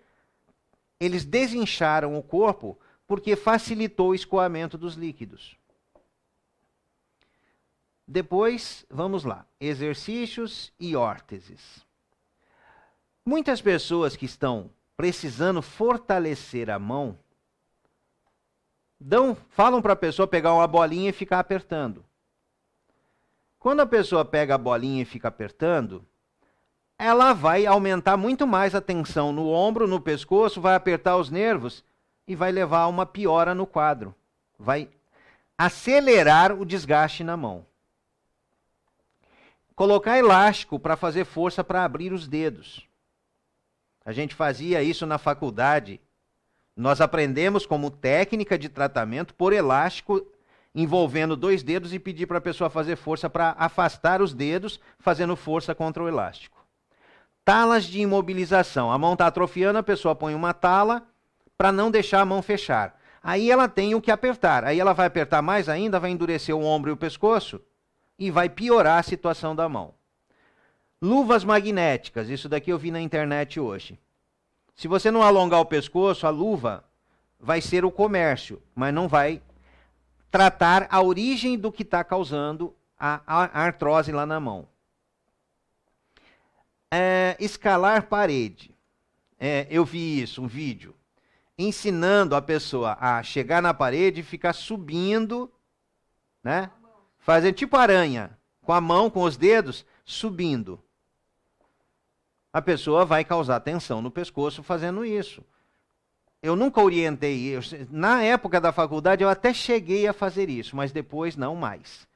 eles desincharam o corpo porque facilitou o escoamento dos líquidos. Depois, vamos lá, exercícios e órteses. Muitas pessoas que estão precisando fortalecer a mão, falam para a pessoa pegar uma bolinha e ficar apertando. Quando a pessoa pega a bolinha e fica apertando, ela vai aumentar muito mais a tensão no ombro, no pescoço, vai apertar os nervos e vai levar a uma piora no quadro. Vai acelerar o desgaste na mão. Colocar elástico para fazer força para abrir os dedos. A gente fazia isso na faculdade. Nós aprendemos como técnica de tratamento por elástico envolvendo 2 dedos e pedir para a pessoa fazer força para afastar os dedos, fazendo força contra o elástico. Talas de imobilização. A mão está atrofiando, a pessoa põe uma tala para não deixar a mão fechar. Aí ela tem o que apertar. Aí ela vai apertar mais ainda, vai endurecer o ombro e o pescoço e vai piorar a situação da mão. Luvas magnéticas, isso daqui eu vi na internet hoje. Se você não alongar o pescoço, a luva vai ser o comércio, mas não vai tratar a origem do que está causando a artrose lá na mão. Escalar parede. Eu vi isso, um vídeo, ensinando a pessoa a chegar na parede e ficar subindo, né? Fazer tipo aranha, com a mão, com os dedos, subindo. A pessoa vai causar tensão no pescoço fazendo isso. Eu nunca orientei. Na época da faculdade eu até cheguei a fazer isso, mas depois não mais.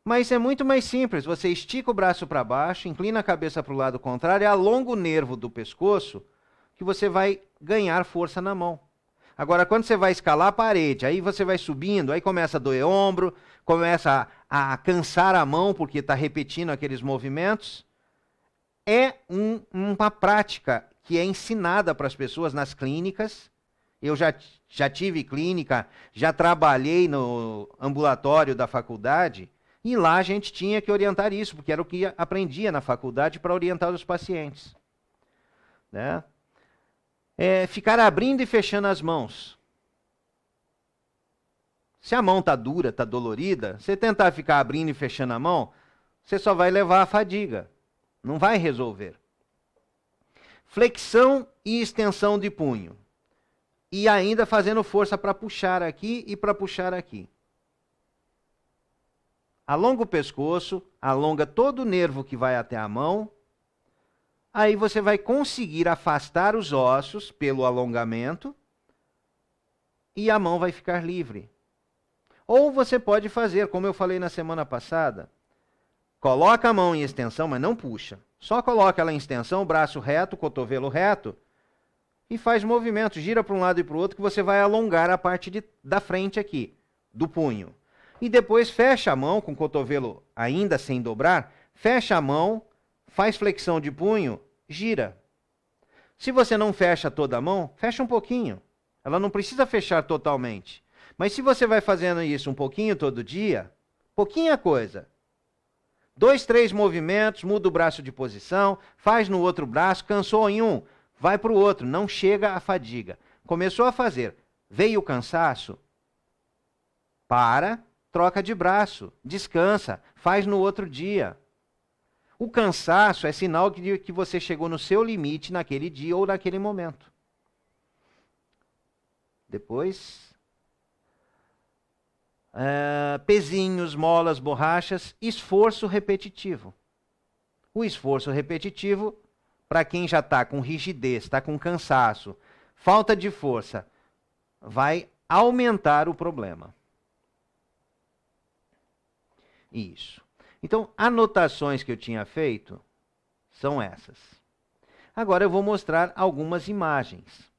Mas é muito mais simples. Você estica o braço para baixo, inclina a cabeça para o lado contrário, alonga o nervo do pescoço, que você vai ganhar força na mão. Agora, quando você vai escalar a parede, aí você vai subindo, aí começa a doer ombro, começa a cansar a mão, porque está repetindo aqueles movimentos. É uma prática que é ensinada para as pessoas nas clínicas. Eu já tive clínica, já trabalhei no ambulatório da faculdade, e lá a gente tinha que orientar isso, porque era o que aprendia na faculdade para orientar os pacientes. Né? Ficar abrindo e fechando as mãos. Se a mão está dura, está dolorida, você tentar ficar abrindo e fechando a mão, você só vai levar a fadiga. Não vai resolver. Flexão e extensão de punho. E ainda fazendo força para puxar aqui e para puxar aqui. Alonga o pescoço, alonga todo o nervo que vai até a mão. Aí você vai conseguir afastar os ossos pelo alongamento e a mão vai ficar livre. Ou você pode fazer, como eu falei na semana passada, coloca a mão em extensão, mas não puxa. Só coloca ela em extensão, o braço reto, o cotovelo reto, e faz movimento, gira para um lado e para o outro, que você vai alongar a parte da frente aqui, do punho. E depois fecha a mão, com o cotovelo ainda sem dobrar, fecha a mão, faz flexão de punho, gira. Se você não fecha toda a mão, fecha um pouquinho. Ela não precisa fechar totalmente. Mas se você vai fazendo isso um pouquinho todo dia, pouquinha coisa. 2, 3 movimentos, muda o braço de posição, faz no outro braço, cansou em um, vai para o outro, não chega a fadiga. Começou a fazer, veio o cansaço, para, troca de braço, descansa, faz no outro dia. O cansaço é sinal de que você chegou no seu limite naquele dia ou naquele momento. Depois... pezinhos, molas, borrachas, esforço repetitivo. O esforço repetitivo, para quem já está com rigidez, está com cansaço, falta de força, vai aumentar o problema. Isso. Então, anotações que eu tinha feito são essas. Agora eu vou mostrar algumas imagens.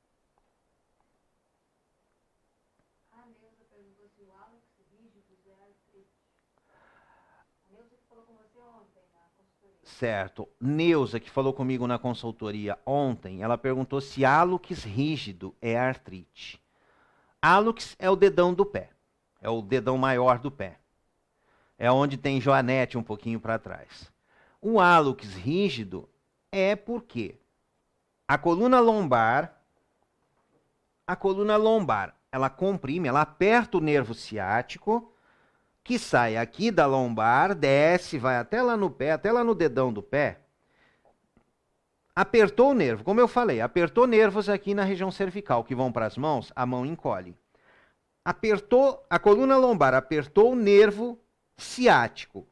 Certo. Neuza, que falou comigo na consultoria ontem, ela perguntou se hálux rígido é artrite. Hálux é o dedão do pé. É o dedão maior do pé. É onde tem joanete um pouquinho para trás. O hálux rígido é porque a coluna lombar, ela comprime, ela aperta o nervo ciático, que sai aqui da lombar, desce, vai até lá no pé, até lá no dedão do pé. Apertou o nervo, como eu falei, apertou nervos aqui na região cervical, que vão para as mãos, a mão encolhe. Apertou, a coluna lombar apertou o nervo ciático.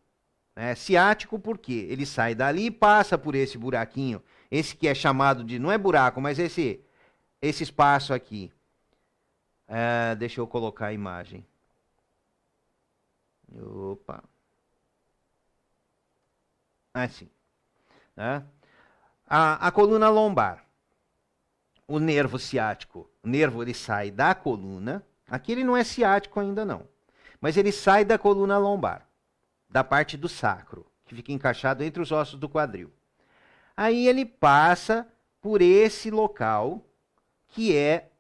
Ciático por quê? Ele sai dali e passa por esse buraquinho, esse que é chamado de, não é buraco, mas esse espaço aqui. Deixa eu colocar a imagem. Opa. Assim. Né? A coluna lombar. O nervo ciático. O nervo ele sai da coluna. Aqui ele não é ciático ainda não. Mas ele sai da coluna lombar. Da parte do sacro. Que fica encaixado entre os ossos do quadril. Aí ele passa por esse local. Que é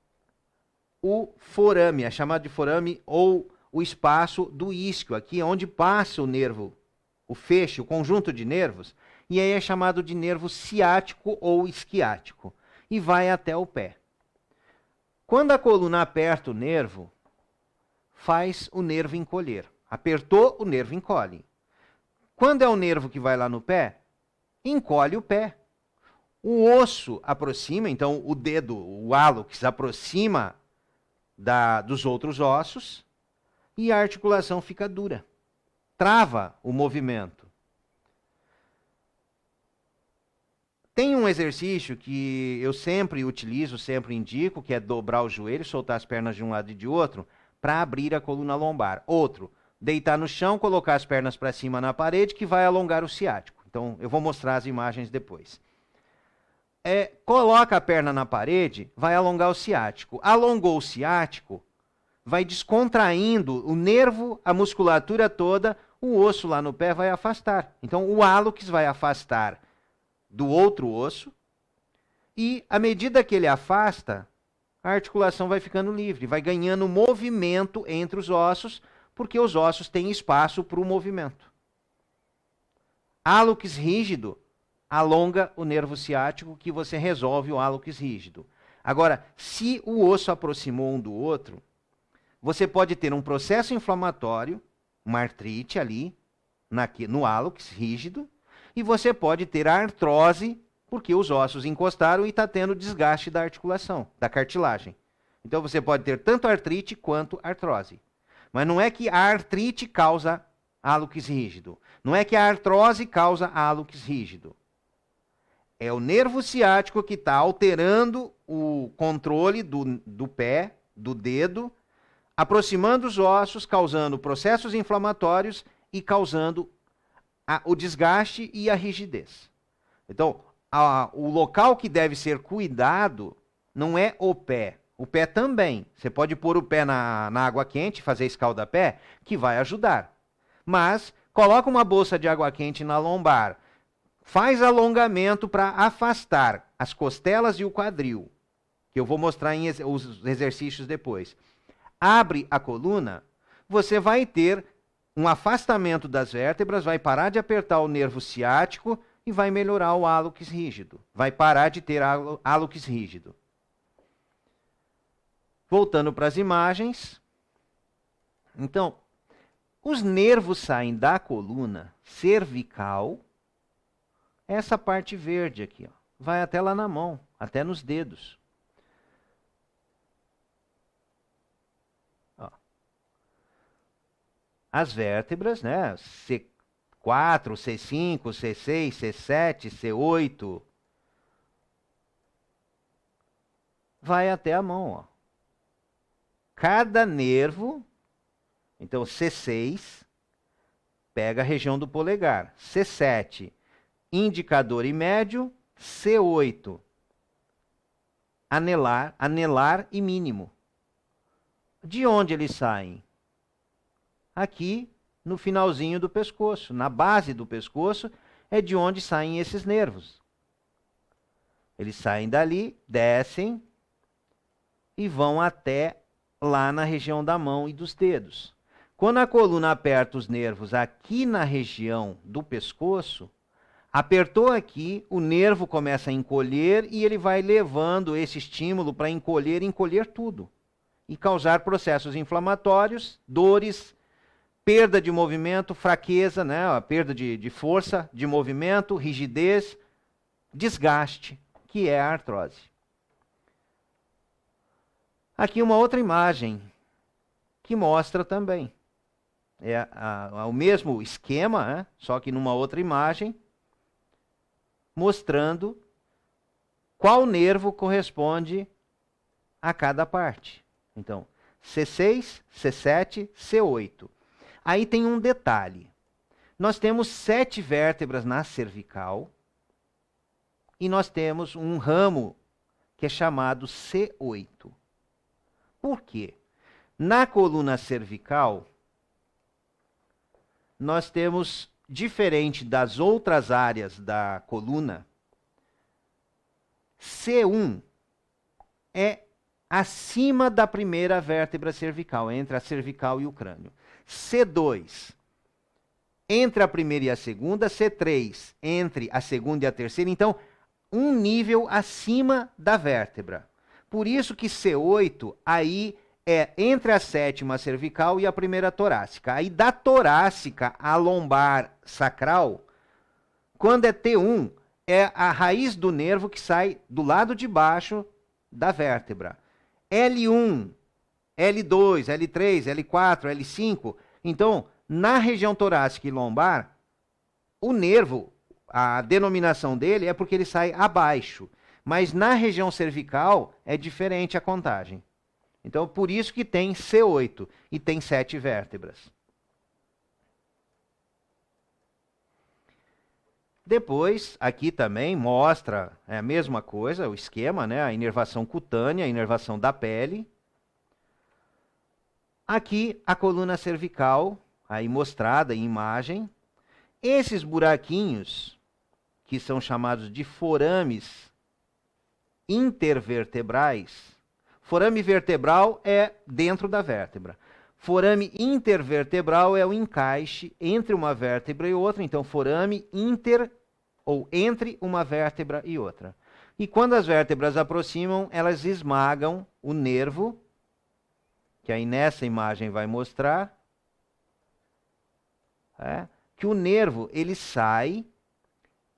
o forame, é chamado de forame ou o espaço do isquio, aqui é onde passa o nervo, o feixe, o conjunto de nervos, e aí é chamado de nervo ciático ou isquiático, e vai até o pé. Quando a coluna aperta o nervo, faz o nervo encolher. Apertou, o nervo encolhe. Quando é o nervo que vai lá no pé, encolhe o pé. O osso aproxima, então o dedo, o hálux, aproxima dos outros ossos e a articulação fica dura. Trava o movimento. Tem um exercício que eu sempre utilizo, sempre indico, que é dobrar o joelho, soltar as pernas de um lado e de outro, para abrir a coluna lombar. Outro, deitar no chão, colocar as pernas para cima na parede, que vai alongar o ciático. Então, eu vou mostrar as imagens depois. Coloca a perna na parede, vai alongar o ciático. Alongou o ciático, vai descontraindo o nervo, a musculatura toda, o osso lá no pé vai afastar. Então, o hálux vai afastar do outro osso e, à medida que ele afasta, a articulação vai ficando livre, vai ganhando movimento entre os ossos, porque os ossos têm espaço para o movimento. Hálux rígido alonga o nervo ciático, que você resolve o hálux rígido. Agora, se o osso aproximou um do outro, você pode ter um processo inflamatório, uma artrite ali, no hálux rígido, e você pode ter a artrose, porque os ossos encostaram e está tendo desgaste da articulação, da cartilagem. Então você pode ter tanto artrite quanto artrose. Mas não é que a artrite causa hálux rígido. Não é que a artrose causa hálux rígido. É o nervo ciático que está alterando o controle do pé, do dedo, aproximando os ossos, causando processos inflamatórios e causando o desgaste e a rigidez. Então, o local que deve ser cuidado não é o pé. O pé também. Você pode pôr o pé na água quente, fazer escalda-pé, que vai ajudar. Mas coloca uma bolsa de água quente na lombar. Faz alongamento para afastar as costelas e o quadril, que eu vou mostrar os exercícios depois. Abre a coluna, você vai ter um afastamento das vértebras, vai parar de apertar o nervo ciático e vai melhorar o hálux rígido. Vai parar de ter hálux rígido. Voltando para as imagens. Então, os nervos saem da coluna cervical, essa parte verde aqui, ó, vai até lá na mão, até nos dedos. Ó. As vértebras, né? C4, C5, C6, C7, C8, vai até a mão, ó. Cada nervo, então C6, pega a região do polegar. C7, indicador e médio. C8, anelar e mínimo. De onde eles saem? Aqui no finalzinho do pescoço, na base do pescoço, é de onde saem esses nervos. Eles saem dali, descem e vão até lá na região da mão e dos dedos. Quando a coluna aperta os nervos aqui na região do pescoço, apertou aqui, o nervo começa a encolher e ele vai levando esse estímulo para encolher tudo. E causar processos inflamatórios, dores, perda de movimento, fraqueza, né? A perda de força de movimento, rigidez, desgaste, que é a artrose. Aqui uma outra imagem que mostra também. É o mesmo esquema, né? Só que numa outra imagem, mostrando qual nervo corresponde a cada parte. Então, C6, C7, C8. Aí tem um detalhe. Nós temos 7 vértebras na cervical e nós temos um ramo que é chamado C8. Por quê? Na coluna cervical, nós temos, diferente das outras áreas da coluna, C1 é acima da primeira vértebra cervical, entre a cervical e o crânio. C2, entre a primeira e a segunda. C3, entre a segunda e a terceira. Então, um nível acima da vértebra. Por isso que C8, aí é entre a sétima cervical e a primeira torácica. Aí da torácica à lombar sacral, quando é T1, é a raiz do nervo que sai do lado de baixo da vértebra. L1, L2, L3, L4, L5. Então, na região torácica e lombar, o nervo, a denominação dele é porque ele sai abaixo. Mas na região cervical é diferente a contagem. Então, por isso que tem C8 e tem 7 vértebras. Depois, aqui também mostra a mesma coisa, o esquema, né? A inervação cutânea, a inervação da pele. Aqui, a coluna cervical, aí mostrada em imagem. Esses buraquinhos, que são chamados de forames intervertebrais. Forame vertebral é dentro da vértebra. Forame intervertebral é o encaixe entre uma vértebra e outra. Então, forame inter ou entre uma vértebra e outra. E quando as vértebras aproximam, elas esmagam o nervo, que aí nessa imagem vai mostrar, que o nervo ele sai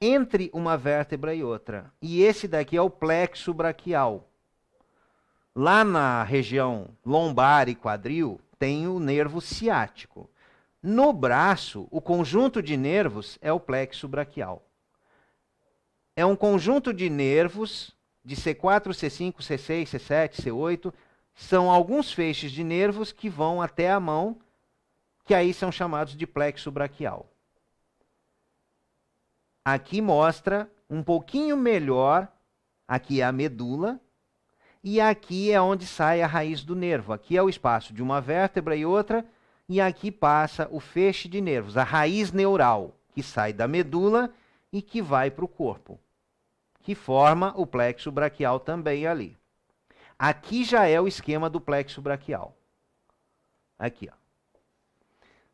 entre uma vértebra e outra. E esse daqui é o plexo braquial. Lá na região lombar e quadril, tem o nervo ciático. No braço, o conjunto de nervos é o plexo braquial. É um conjunto de nervos de C4, C5, C6, C7, C8. São alguns feixes de nervos que vão até a mão, que aí são chamados de plexo braquial. Aqui mostra um pouquinho melhor, aqui é a medula, e aqui é onde sai a raiz do nervo. Aqui é o espaço de uma vértebra e outra, e aqui passa o feixe de nervos, a raiz neural, que sai da medula e que vai para o corpo, que forma o plexo braquial também ali. Aqui já é o esquema do plexo braquial. Aqui, ó.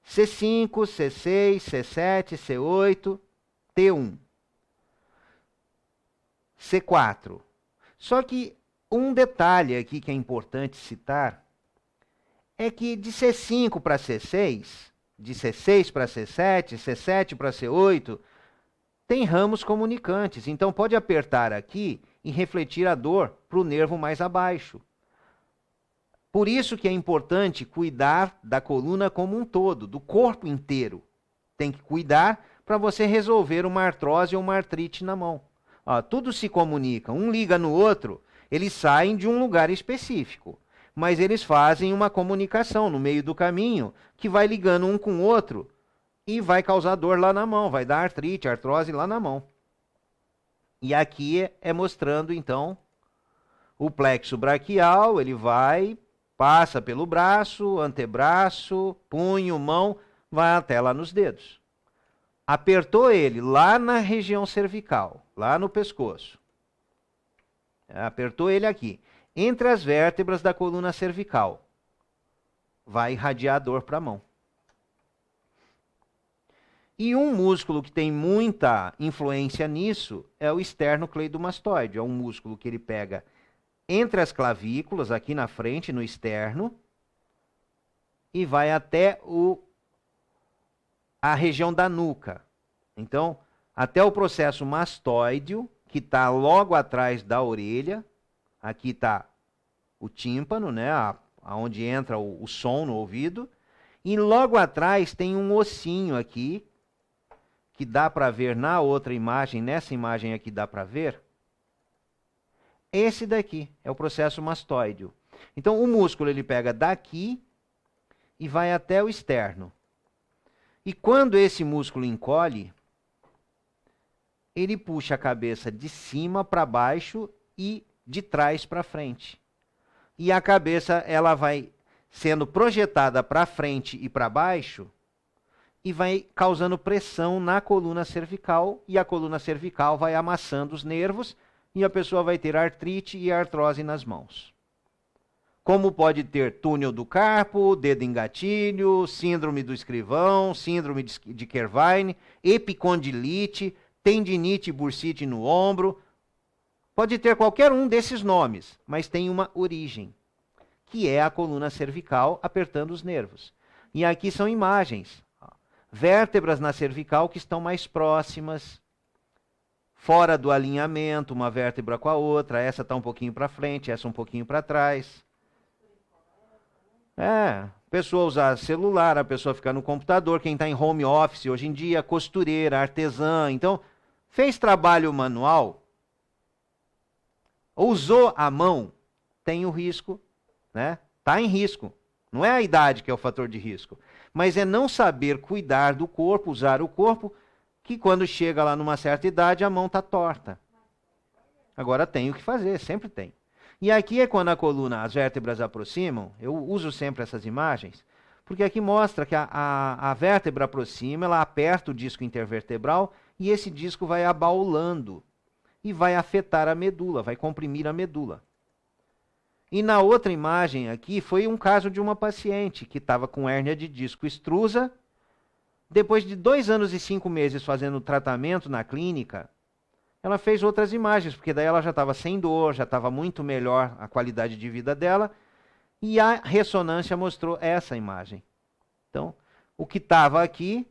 C5, C6, C7, C8, T1. C4. Só que um detalhe aqui que é importante citar é que de C5 para C6, de C6 para C7, C7 para C8, tem ramos comunicantes. Então pode apertar aqui e refletir a dor para o nervo mais abaixo. Por isso que é importante cuidar da coluna como um todo, do corpo inteiro. Tem que cuidar para você resolver uma artrose ou uma artrite na mão. Ó, tudo se comunica, um liga no outro, eles saem de um lugar específico, mas eles fazem uma comunicação no meio do caminho que vai ligando um com o outro e vai causar dor lá na mão, vai dar artrite, artrose lá na mão. E aqui é mostrando, então, o plexo braquial, ele vai, passa pelo braço, antebraço, punho, mão, vai até lá nos dedos. Apertou ele lá na região cervical, lá no pescoço. Apertou ele aqui, entre as vértebras da coluna cervical. Vai irradiar dor para a mão. E um músculo que tem muita influência nisso é o esternocleidomastoide. É um músculo que ele pega entre as clavículas, aqui na frente, no externo, e vai até a região da nuca. Então, até o processo mastoideo, que está logo atrás da orelha. Aqui está o tímpano, né, onde entra o som no ouvido. E logo atrás tem um ossinho aqui, que dá para ver na outra imagem, nessa imagem aqui dá para ver. Esse daqui é o processo mastoideo. Então, o músculo ele pega daqui e vai até o externo. E quando esse músculo encolhe, ele puxa a cabeça de cima para baixo e de trás para frente. E a cabeça ela vai sendo projetada para frente e para baixo e vai causando pressão na coluna cervical, e a coluna cervical vai amassando os nervos e a pessoa vai ter artrite e artrose nas mãos. como pode ter túnel do carpo, dedo em gatilho, síndrome do escrivão, síndrome de Kervine, epicondilite, tendinite e bursite no ombro. Pode ter qualquer um desses nomes, mas tem uma origem, que é a coluna cervical apertando os nervos. E aqui são imagens. Vértebras na cervical que estão mais próximas, fora do alinhamento, uma vértebra com a outra. Essa está um pouquinho para frente, essa um pouquinho para trás. A pessoa usar celular, a pessoa ficar no computador, quem está em home office hoje em dia, costureira, artesã. Então, fez trabalho manual, usou a mão, tem o risco, né? Está em risco. Não é a idade que é o fator de risco, mas é não saber cuidar do corpo, usar o corpo, que quando chega lá numa certa idade, a mão está torta. Agora tem o que fazer, sempre tem. E aqui é quando a coluna, as vértebras aproximam, eu uso sempre essas imagens, porque aqui mostra que a vértebra aproxima, ela aperta o disco intervertebral e esse disco vai abaulando e vai afetar a medula, vai comprimir a medula. E na outra imagem aqui foi um caso de uma paciente que estava com hérnia de disco extrusa. Depois de 2 anos e 5 meses fazendo tratamento na clínica, ela fez outras imagens, porque daí ela já estava sem dor, já estava muito melhor a qualidade de vida dela, e a ressonância mostrou essa imagem. Então, o que estava aqui,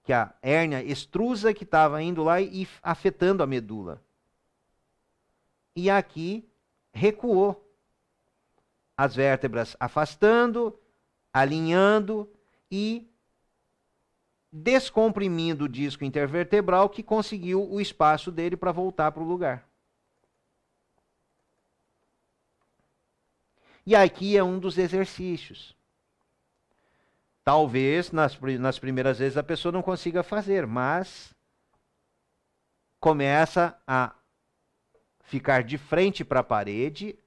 que a hérnia extrusa que estava indo lá e afetando a medula. E aqui recuou. As vértebras afastando, alinhando e descomprimindo o disco intervertebral que conseguiu o espaço dele para voltar para o lugar. E aqui é um dos exercícios. Talvez nas primeiras vezes a pessoa não consiga fazer, mas começa a ficar de frente para a parede,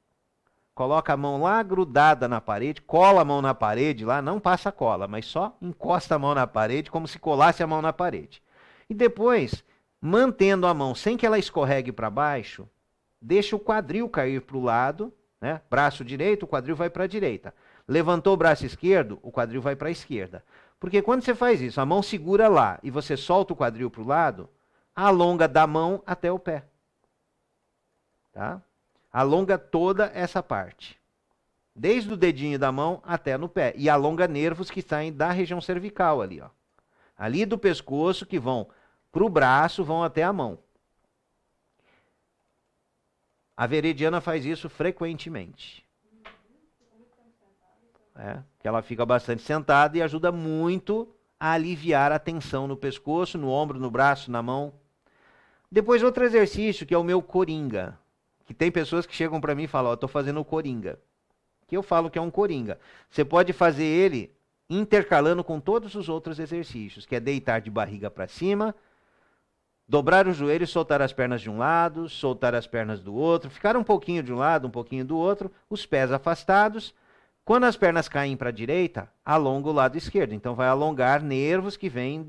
coloca a mão lá grudada na parede, cola a mão na parede lá, não passa cola, mas só encosta a mão na parede como se colasse a mão na parede. E depois, mantendo a mão sem que ela escorregue para baixo, deixa o quadril cair para o lado, né? Braço direito, o quadril vai para a direita. Levantou o braço esquerdo, o quadril vai para a esquerda. Porque quando você faz isso, a mão segura lá e você solta o quadril para o lado, alonga da mão até o pé. Tá? Alonga toda essa parte, desde o dedinho da mão até no pé. E alonga nervos que saem da região cervical ali, ó. Ali do pescoço que vão para o braço, vão até a mão. A Veridiana faz isso frequentemente. Que ela fica bastante sentada e ajuda muito a aliviar a tensão no pescoço, no ombro, no braço, na mão. Depois outro exercício que é o meu coringa. Que tem pessoas que chegam para mim e falam, estou fazendo o coringa. Que eu falo que é um coringa. Você pode fazer ele intercalando com todos os outros exercícios, que é deitar de barriga para cima, dobrar os joelhos, soltar as pernas de um lado, soltar as pernas do outro, ficar um pouquinho de um lado, um pouquinho do outro, os pés afastados. Quando as pernas caem para a direita, alonga o lado esquerdo. Então vai alongar nervos que vêm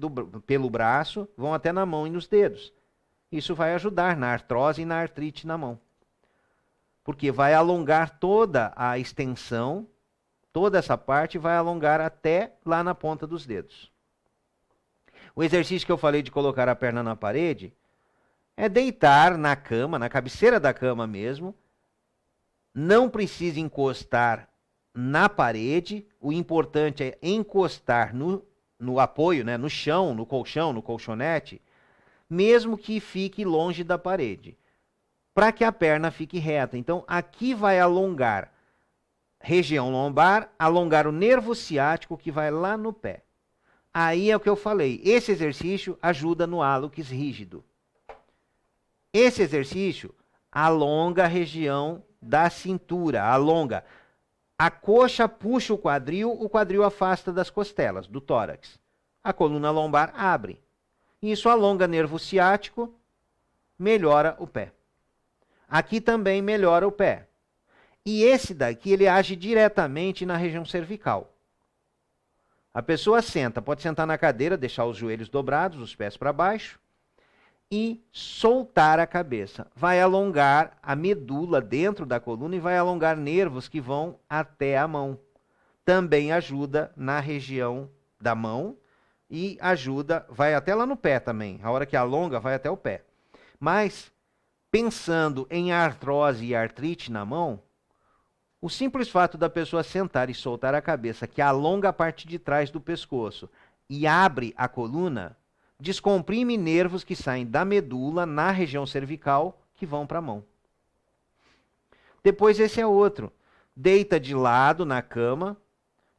pelo braço, vão até na mão e nos dedos. Isso vai ajudar na artrose e na artrite na mão. Porque vai alongar toda a extensão, toda essa parte vai alongar até lá na ponta dos dedos. O exercício que eu falei de colocar a perna na parede é deitar na cama, na cabeceira da cama mesmo. Não precisa encostar na parede, o importante é encostar no apoio, né, no chão, no colchão, no colchonete, mesmo que fique longe da parede, para que a perna fique reta. Então, aqui vai alongar região lombar, alongar o nervo ciático que vai lá no pé. Aí é o que eu falei, esse exercício ajuda no hálux rígido. Esse exercício alonga a região da cintura, alonga. A coxa puxa o quadril afasta das costelas, do tórax. A coluna lombar abre. Isso alonga nervo ciático, melhora o pé. Aqui também melhora o pé. E esse daqui, ele age diretamente na região cervical. A pessoa senta, pode sentar na cadeira, deixar os joelhos dobrados, os pés para baixo. e soltar a cabeça. Vai alongar a medula dentro da coluna e vai alongar nervos que vão até a mão. Também ajuda na região da mão e ajuda, vai até lá no pé também. A hora que alonga, vai até o pé. Mas, pensando em artrose e artrite na mão, o simples fato da pessoa sentar e soltar a cabeça, que alonga a parte de trás do pescoço e abre a coluna, descomprime nervos que saem da medula na região cervical que vão para a mão. Depois esse é outro. Deita de lado na cama,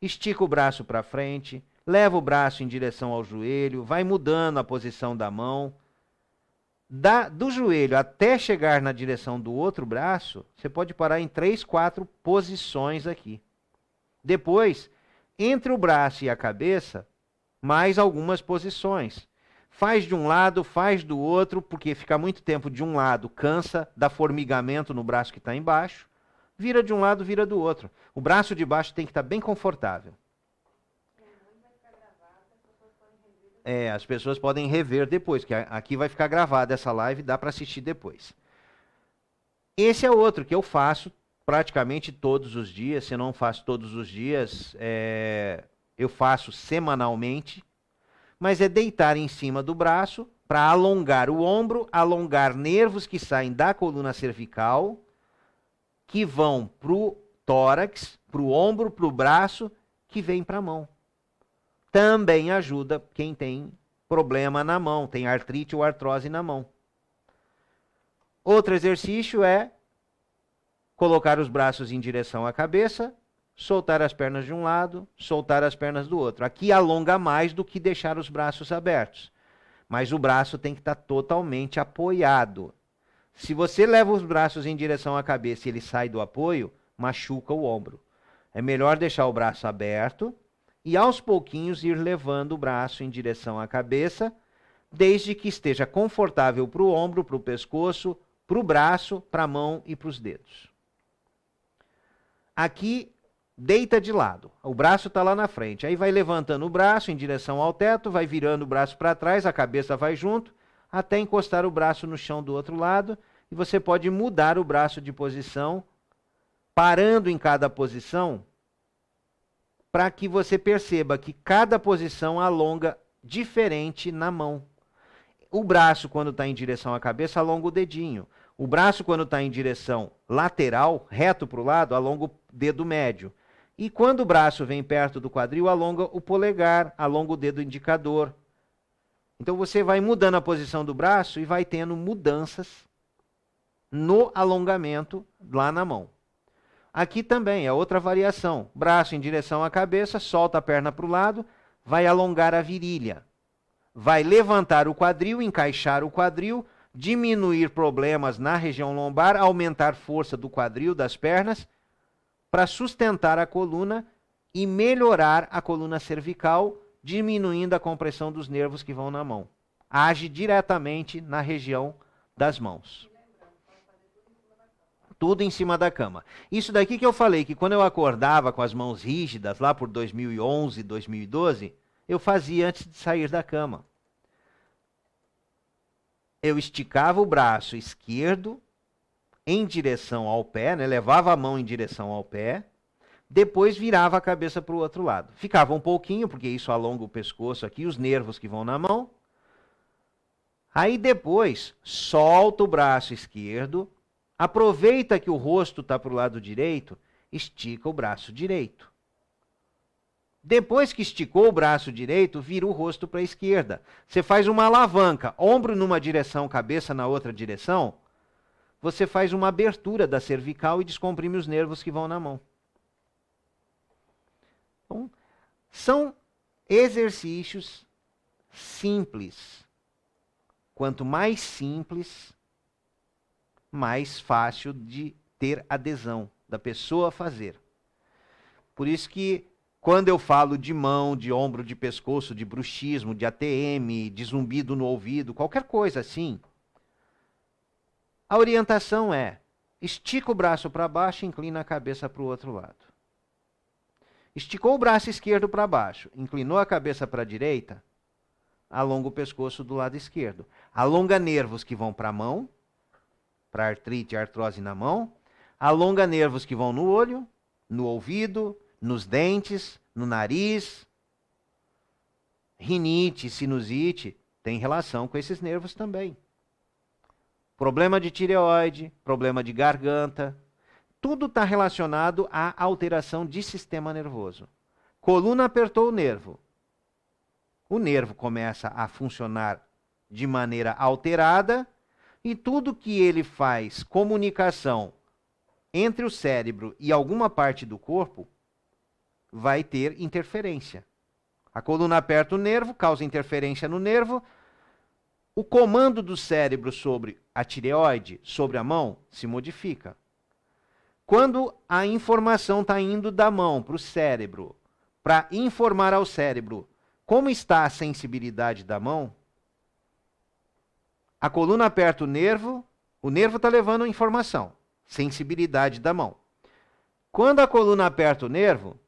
estica o braço para frente, leva o braço em direção ao joelho, vai mudando a posição da mão. Do joelho até chegar na direção do outro braço, você pode parar em 3, 4 posições aqui. Depois, entre o braço e a cabeça, mais algumas posições. Faz de um lado, faz do outro, porque ficar muito tempo de um lado cansa, dá formigamento no braço que está embaixo. Vira de um lado, vira do outro. O braço de baixo tem que estar bem confortável. As pessoas podem rever depois, que aqui vai ficar gravada essa live, dá para assistir depois. Esse é outro que eu faço praticamente todos os dias. Se eu não faço todos os dias, eu faço semanalmente. Mas é deitar em cima do braço para alongar o ombro, alongar nervos que saem da coluna cervical, que vão para o tórax, para o ombro, para o braço, que vem para a mão. Também ajuda quem tem problema na mão, tem artrite ou artrose na mão. Outro exercício é colocar os braços em direção à cabeça, soltar as pernas de um lado, soltar as pernas do outro. Aqui alonga mais do que deixar os braços abertos. Mas o braço tem que estar totalmente apoiado. Se você leva os braços em direção à cabeça e ele sai do apoio, machuca o ombro. É melhor deixar o braço aberto e aos pouquinhos ir levando o braço em direção à cabeça, desde que esteja confortável para o ombro, para o pescoço, para o braço, para a mão e para os dedos. Aqui, deita de lado. O braço está lá na frente. Aí vai levantando o braço em direção ao teto, vai virando o braço para trás, a cabeça vai junto, até encostar o braço no chão do outro lado. E você pode mudar o braço de posição, parando em cada posição, para que você perceba que cada posição alonga diferente na mão. O braço, quando está em direção à cabeça, alonga o dedinho. O braço, quando está em direção lateral, reto para o lado, alonga o dedo médio. E quando o braço vem perto do quadril, alonga o polegar, alonga o dedo indicador. Então você vai mudando a posição do braço e vai tendo mudanças no alongamento lá na mão. Aqui também é outra variação. Braço em direção à cabeça, solta a perna para o lado, vai alongar a virilha. Vai levantar o quadril, encaixar o quadril, diminuir problemas na região lombar, aumentar força do quadril, das pernas, para sustentar a coluna e melhorar a coluna cervical, diminuindo a compressão dos nervos que vão na mão. Age diretamente na região das mãos. Tudo em cima da cama. Isso daqui que eu falei, que quando eu acordava com as mãos rígidas, lá por 2011, 2012, eu fazia antes de sair da cama. Eu esticava o braço esquerdo em direção ao pé, né? Levava a mão em direção ao pé, depois virava a cabeça para o outro lado. Ficava um pouquinho, porque isso alonga o pescoço aqui, os nervos que vão na mão. Aí depois, solta o braço esquerdo, aproveita que o rosto está para o lado direito, estica o braço direito. Depois que esticou o braço direito, vira o rosto para a esquerda. Você faz uma alavanca, ombro numa direção, cabeça na outra direção. Você faz uma abertura da cervical e descomprime os nervos que vão na mão. Então, são exercícios simples. Quanto mais simples, mais fácil de ter adesão da pessoa a fazer. Por isso que quando eu falo de mão, de ombro, de pescoço, de bruxismo, de ATM, de zumbido no ouvido, qualquer coisa assim, a orientação é: estica o braço para baixo e inclina a cabeça para o outro lado. Esticou o braço esquerdo para baixo, inclinou a cabeça para a direita, alonga o pescoço do lado esquerdo. Alonga nervos que vão para a mão, para artrite e artrose na mão. Alonga nervos que vão no olho, no ouvido, nos dentes, no nariz. Rinite, sinusite, tem relação com esses nervos também. Problema de tireoide, problema de garganta, tudo está relacionado à alteração de sistema nervoso. Coluna apertou o nervo começa a funcionar de maneira alterada e tudo que ele faz comunicação entre o cérebro e alguma parte do corpo vai ter interferência. A coluna aperta o nervo, causa interferência no nervo. O comando do cérebro sobre a tireoide, sobre a mão, se modifica. Quando a informação está indo da mão para o cérebro, para informar ao cérebro como está a sensibilidade da mão, a coluna aperta o nervo está levando a informação, sensibilidade da mão. Quando a coluna aperta o nervo,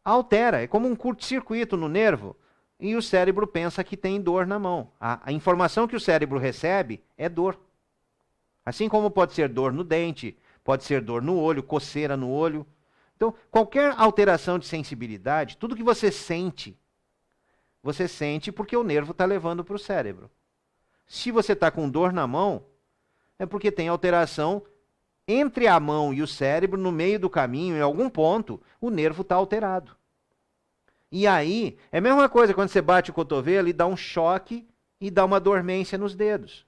altera, é como um curto-circuito no nervo, e o cérebro pensa que tem dor na mão. A informação que o cérebro recebe é dor. Assim como pode ser dor no dente, pode ser dor no olho, coceira no olho. Então, qualquer alteração de sensibilidade, tudo que você sente porque o nervo está levando para o cérebro. Se você está com dor na mão, é porque tem alteração entre a mão e o cérebro, no meio do caminho, em algum ponto, o nervo está alterado. E aí, é a mesma coisa quando você bate o cotovelo e dá um choque e dá uma dormência nos dedos.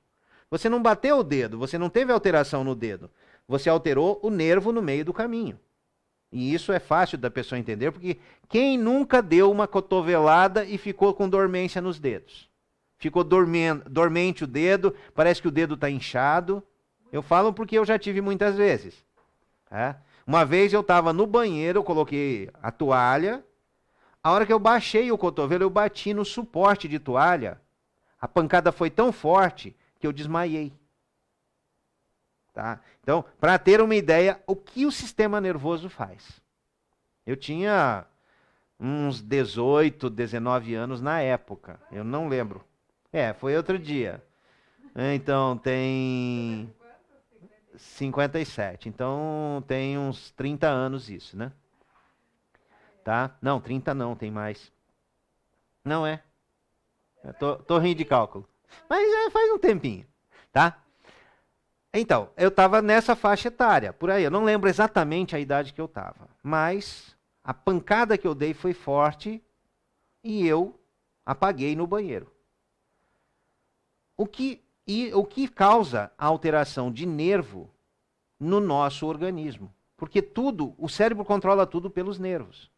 Você não bateu o dedo, você não teve alteração no dedo. Você alterou o nervo no meio do caminho. E isso é fácil da pessoa entender, porque quem nunca deu uma cotovelada e ficou com dormência nos dedos? Ficou dormente o dedo, parece que o dedo está inchado. Eu falo porque eu já tive muitas vezes. Uma vez eu estava no banheiro, eu coloquei a toalha. A hora que eu baixei o cotovelo, eu bati no suporte de toalha. A pancada foi tão forte que eu desmaiei. Tá? Então, para ter uma ideia, o que o sistema nervoso faz? Eu tinha uns 18, 19 anos na época. Eu não lembro. Foi outro dia. Então, tem 57. Então, tem uns 30 anos isso, né? Tá? Não, 30 não, tem mais. Não é. Tô rindo de cálculo. Mas já faz um tempinho, tá? Então, eu estava nessa faixa etária, por aí. Eu não lembro exatamente a idade que eu estava. Mas a pancada que eu dei foi forte e eu apaguei no banheiro. O que causa a alteração de nervo no nosso organismo? Porque tudo, o cérebro controla tudo pelos nervos.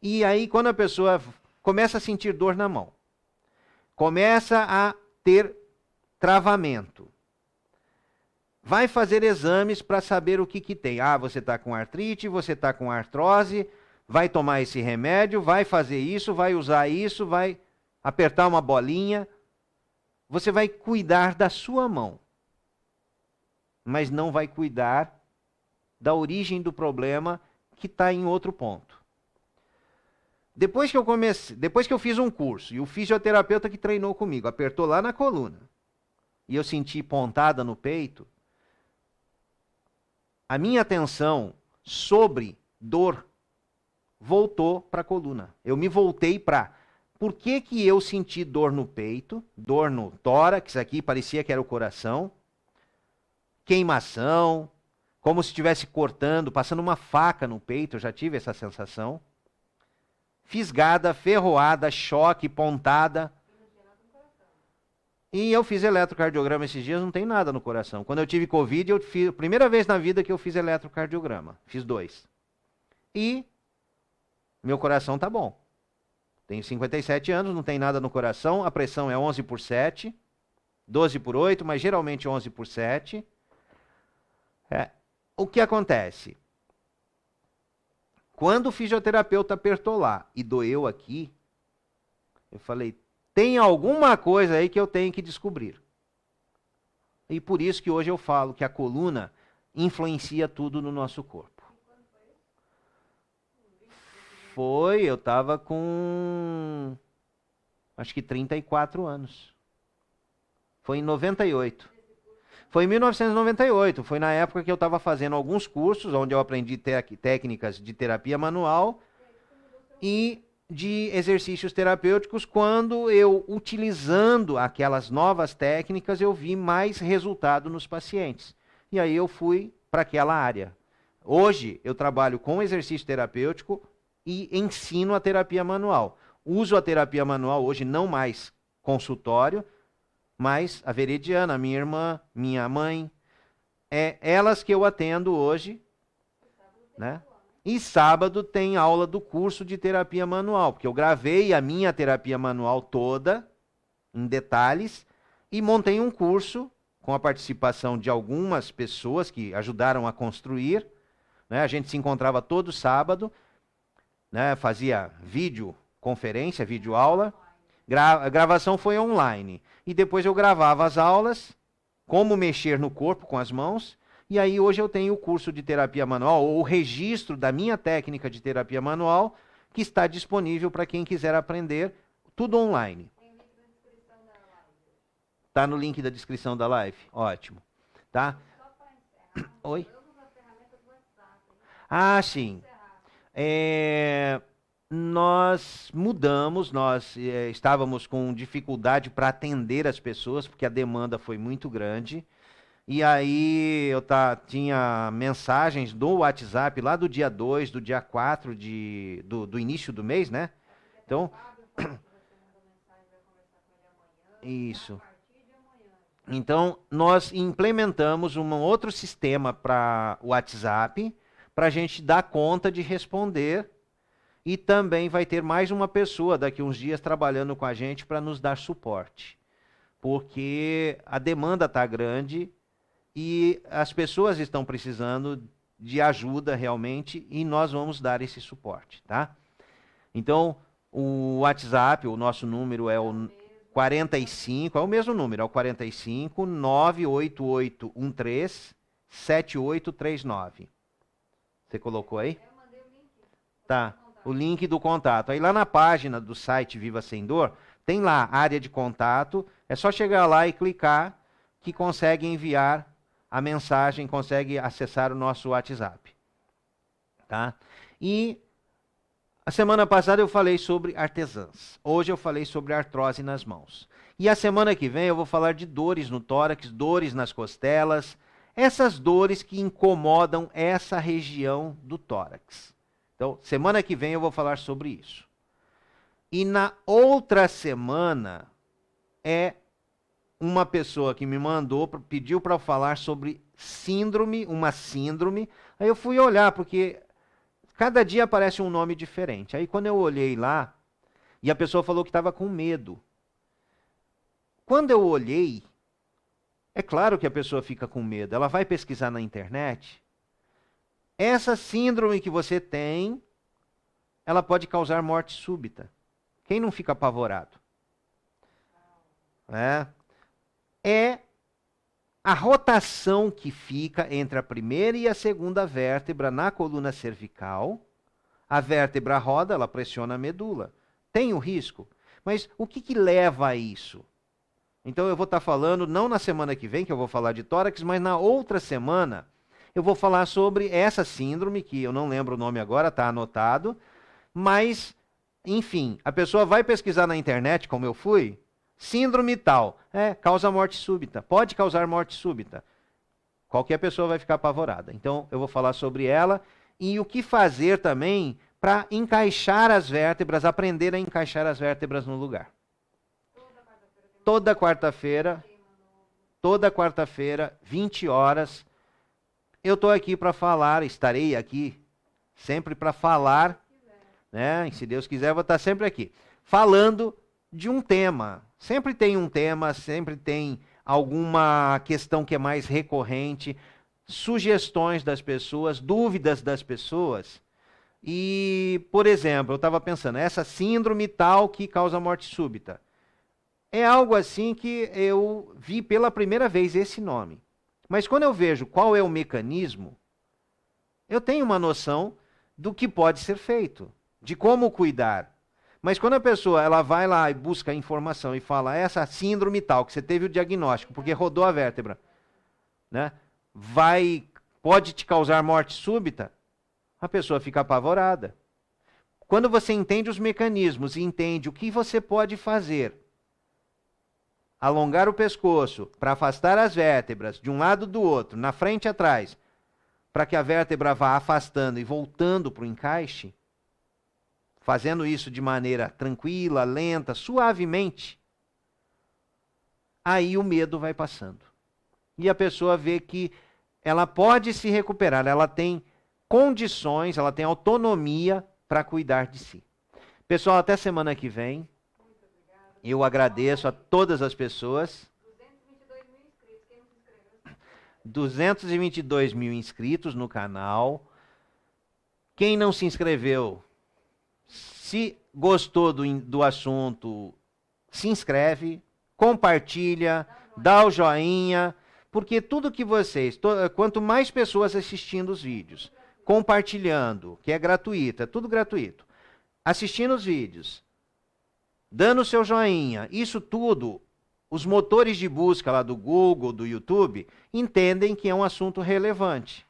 E aí, quando a pessoa começa a sentir dor na mão, começa a ter travamento, vai fazer exames para saber o que tem. Você está com artrite, você está com artrose, vai tomar esse remédio, vai fazer isso, vai usar isso, vai apertar uma bolinha. Você vai cuidar da sua mão, mas não vai cuidar da origem do problema que está em outro ponto. Depois que eu fiz um curso, e o fisioterapeuta que treinou comigo apertou lá na coluna, e eu senti pontada no peito, a minha atenção sobre dor voltou para a coluna. Eu me voltei para por que eu senti dor no peito, dor no tórax, aqui parecia que era o coração, queimação, como se estivesse cortando, passando uma faca no peito, eu já tive essa sensação. Fisgada, ferroada, choque, pontada. E eu fiz eletrocardiograma esses dias, não tem nada no coração. Quando eu tive Covid, eu fiz, primeira vez na vida que eu fiz eletrocardiograma. Fiz 2. E meu coração tá bom. Tenho 57 anos, não tem nada no coração. A pressão é 11/7, 12/8, mas geralmente 11/7. O que acontece? Quando o fisioterapeuta apertou lá e doeu aqui, eu falei, tem alguma coisa aí que eu tenho que descobrir. E por isso que hoje eu falo que a coluna influencia tudo no nosso corpo. Eu estava com acho que 34 anos. Foi em 98. Foi em 1998. Foi na época que eu estava fazendo alguns cursos, onde eu aprendi técnicas de terapia manual e de exercícios terapêuticos. Quando eu, utilizando aquelas novas técnicas, eu vi mais resultado nos pacientes. E aí eu fui para aquela área. Hoje eu trabalho com exercício terapêutico e ensino a terapia manual. Uso a terapia manual hoje não mais consultório, mas a Veridiana, minha irmã, minha mãe, elas que eu atendo hoje, né? E sábado tem aula do curso de terapia manual, porque eu gravei a minha terapia manual toda, em detalhes, e montei um curso com a participação de algumas pessoas que ajudaram a construir, né? A gente se encontrava todo sábado, né? Fazia videoconferência, videoaula. A gravação foi online. E depois eu gravava as aulas, como mexer no corpo com as mãos. E aí hoje eu tenho o curso de terapia manual, ou o registro da minha técnica de terapia manual, que está disponível para quem quiser aprender, tudo online. Está no link da descrição da live. Ótimo. Tá? Oi? Ah, sim. Nós mudamos, nós estávamos com dificuldade para atender as pessoas, porque a demanda foi muito grande. E aí eu tinha mensagens do WhatsApp lá do dia 2, do dia 4 do início do mês, né? Então, isso. Então, nós implementamos um outro sistema para o WhatsApp, para a gente dar conta de responder. E também vai ter mais uma pessoa daqui uns dias trabalhando com a gente para nos dar suporte. Porque a demanda está grande e as pessoas estão precisando de ajuda realmente e nós vamos dar esse suporte, tá? Então, o WhatsApp, o nosso número é o 45, é o mesmo número, é o 45 98813 7839. Você colocou aí? Tá. O link do contato. Aí lá na página do site Viva Sem Dor, tem lá área de contato. É só chegar lá e clicar que consegue enviar a mensagem, consegue acessar o nosso WhatsApp. Tá? E a semana passada eu falei sobre artesãs. Hoje eu falei sobre artrose nas mãos. E a semana que vem eu vou falar de dores no tórax, dores nas costelas, essas dores que incomodam essa região do tórax. Então, semana que vem eu vou falar sobre isso. E na outra semana, uma pessoa que me mandou, pediu para eu falar sobre uma síndrome. Aí eu fui olhar, porque cada dia aparece um nome diferente. Aí quando eu olhei lá, e a pessoa falou que estava com medo. Quando eu olhei, é claro que a pessoa fica com medo. Ela vai pesquisar na internet. Essa síndrome que você tem, ela pode causar morte súbita. Quem não fica apavorado? É a rotação que fica entre a primeira e a segunda vértebra na coluna cervical. A vértebra roda, ela pressiona a medula. Tem o risco. Mas o que leva a isso? Então eu vou estar falando, não na semana que vem, que eu vou falar de tórax, mas na outra semana, eu vou falar sobre essa síndrome, que eu não lembro o nome agora, está anotado. Mas, enfim, a pessoa vai pesquisar na internet, como eu fui, síndrome tal, causa morte súbita, pode causar morte súbita. Qualquer pessoa vai ficar apavorada. Então, eu vou falar sobre ela e o que fazer também para encaixar as vértebras, aprender a encaixar as vértebras no lugar. Toda quarta-feira, 20 horas, eu estou aqui para falar, estarei aqui sempre para falar, né? E se Deus quiser, eu vou estar sempre aqui, falando de um tema. Sempre tem um tema, sempre tem alguma questão que é mais recorrente, sugestões das pessoas, dúvidas das pessoas. E, por exemplo, eu estava pensando, essa síndrome tal que causa morte súbita. É algo assim que eu vi pela primeira vez esse nome. Mas quando eu vejo qual é o mecanismo, eu tenho uma noção do que pode ser feito, de como cuidar. Mas quando a pessoa ela vai lá e busca a informação e fala essa síndrome tal, que você teve o diagnóstico, porque rodou a vértebra, né? Pode te causar morte súbita, a pessoa fica apavorada. Quando você entende os mecanismos e entende o que você pode fazer, alongar o pescoço para afastar as vértebras de um lado do outro, na frente e atrás, para que a vértebra vá afastando e voltando para o encaixe, fazendo isso de maneira tranquila, lenta, suavemente, aí o medo vai passando. E a pessoa vê que ela pode se recuperar, ela tem condições, ela tem autonomia para cuidar de si. Pessoal, até semana que vem. Eu agradeço a todas as pessoas. 222 mil inscritos no canal. Quem não se inscreveu, se gostou do assunto, se inscreve, compartilha, dá o joinha, porque tudo que vocês, quanto mais pessoas assistindo os vídeos, compartilhando, que é gratuito, é tudo gratuito, assistindo os vídeos, dando o seu joinha, isso tudo, os motores de busca lá do Google, do YouTube, entendem que é um assunto relevante.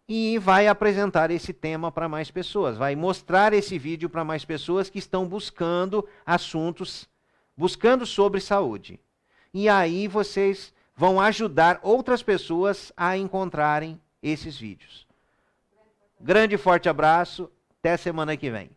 E vai apresentar esse tema para mais pessoas, vai mostrar esse vídeo para mais pessoas que estão buscando assuntos, buscando sobre saúde. E aí vocês vão ajudar outras pessoas a encontrarem esses vídeos. Grande e forte abraço, até semana que vem.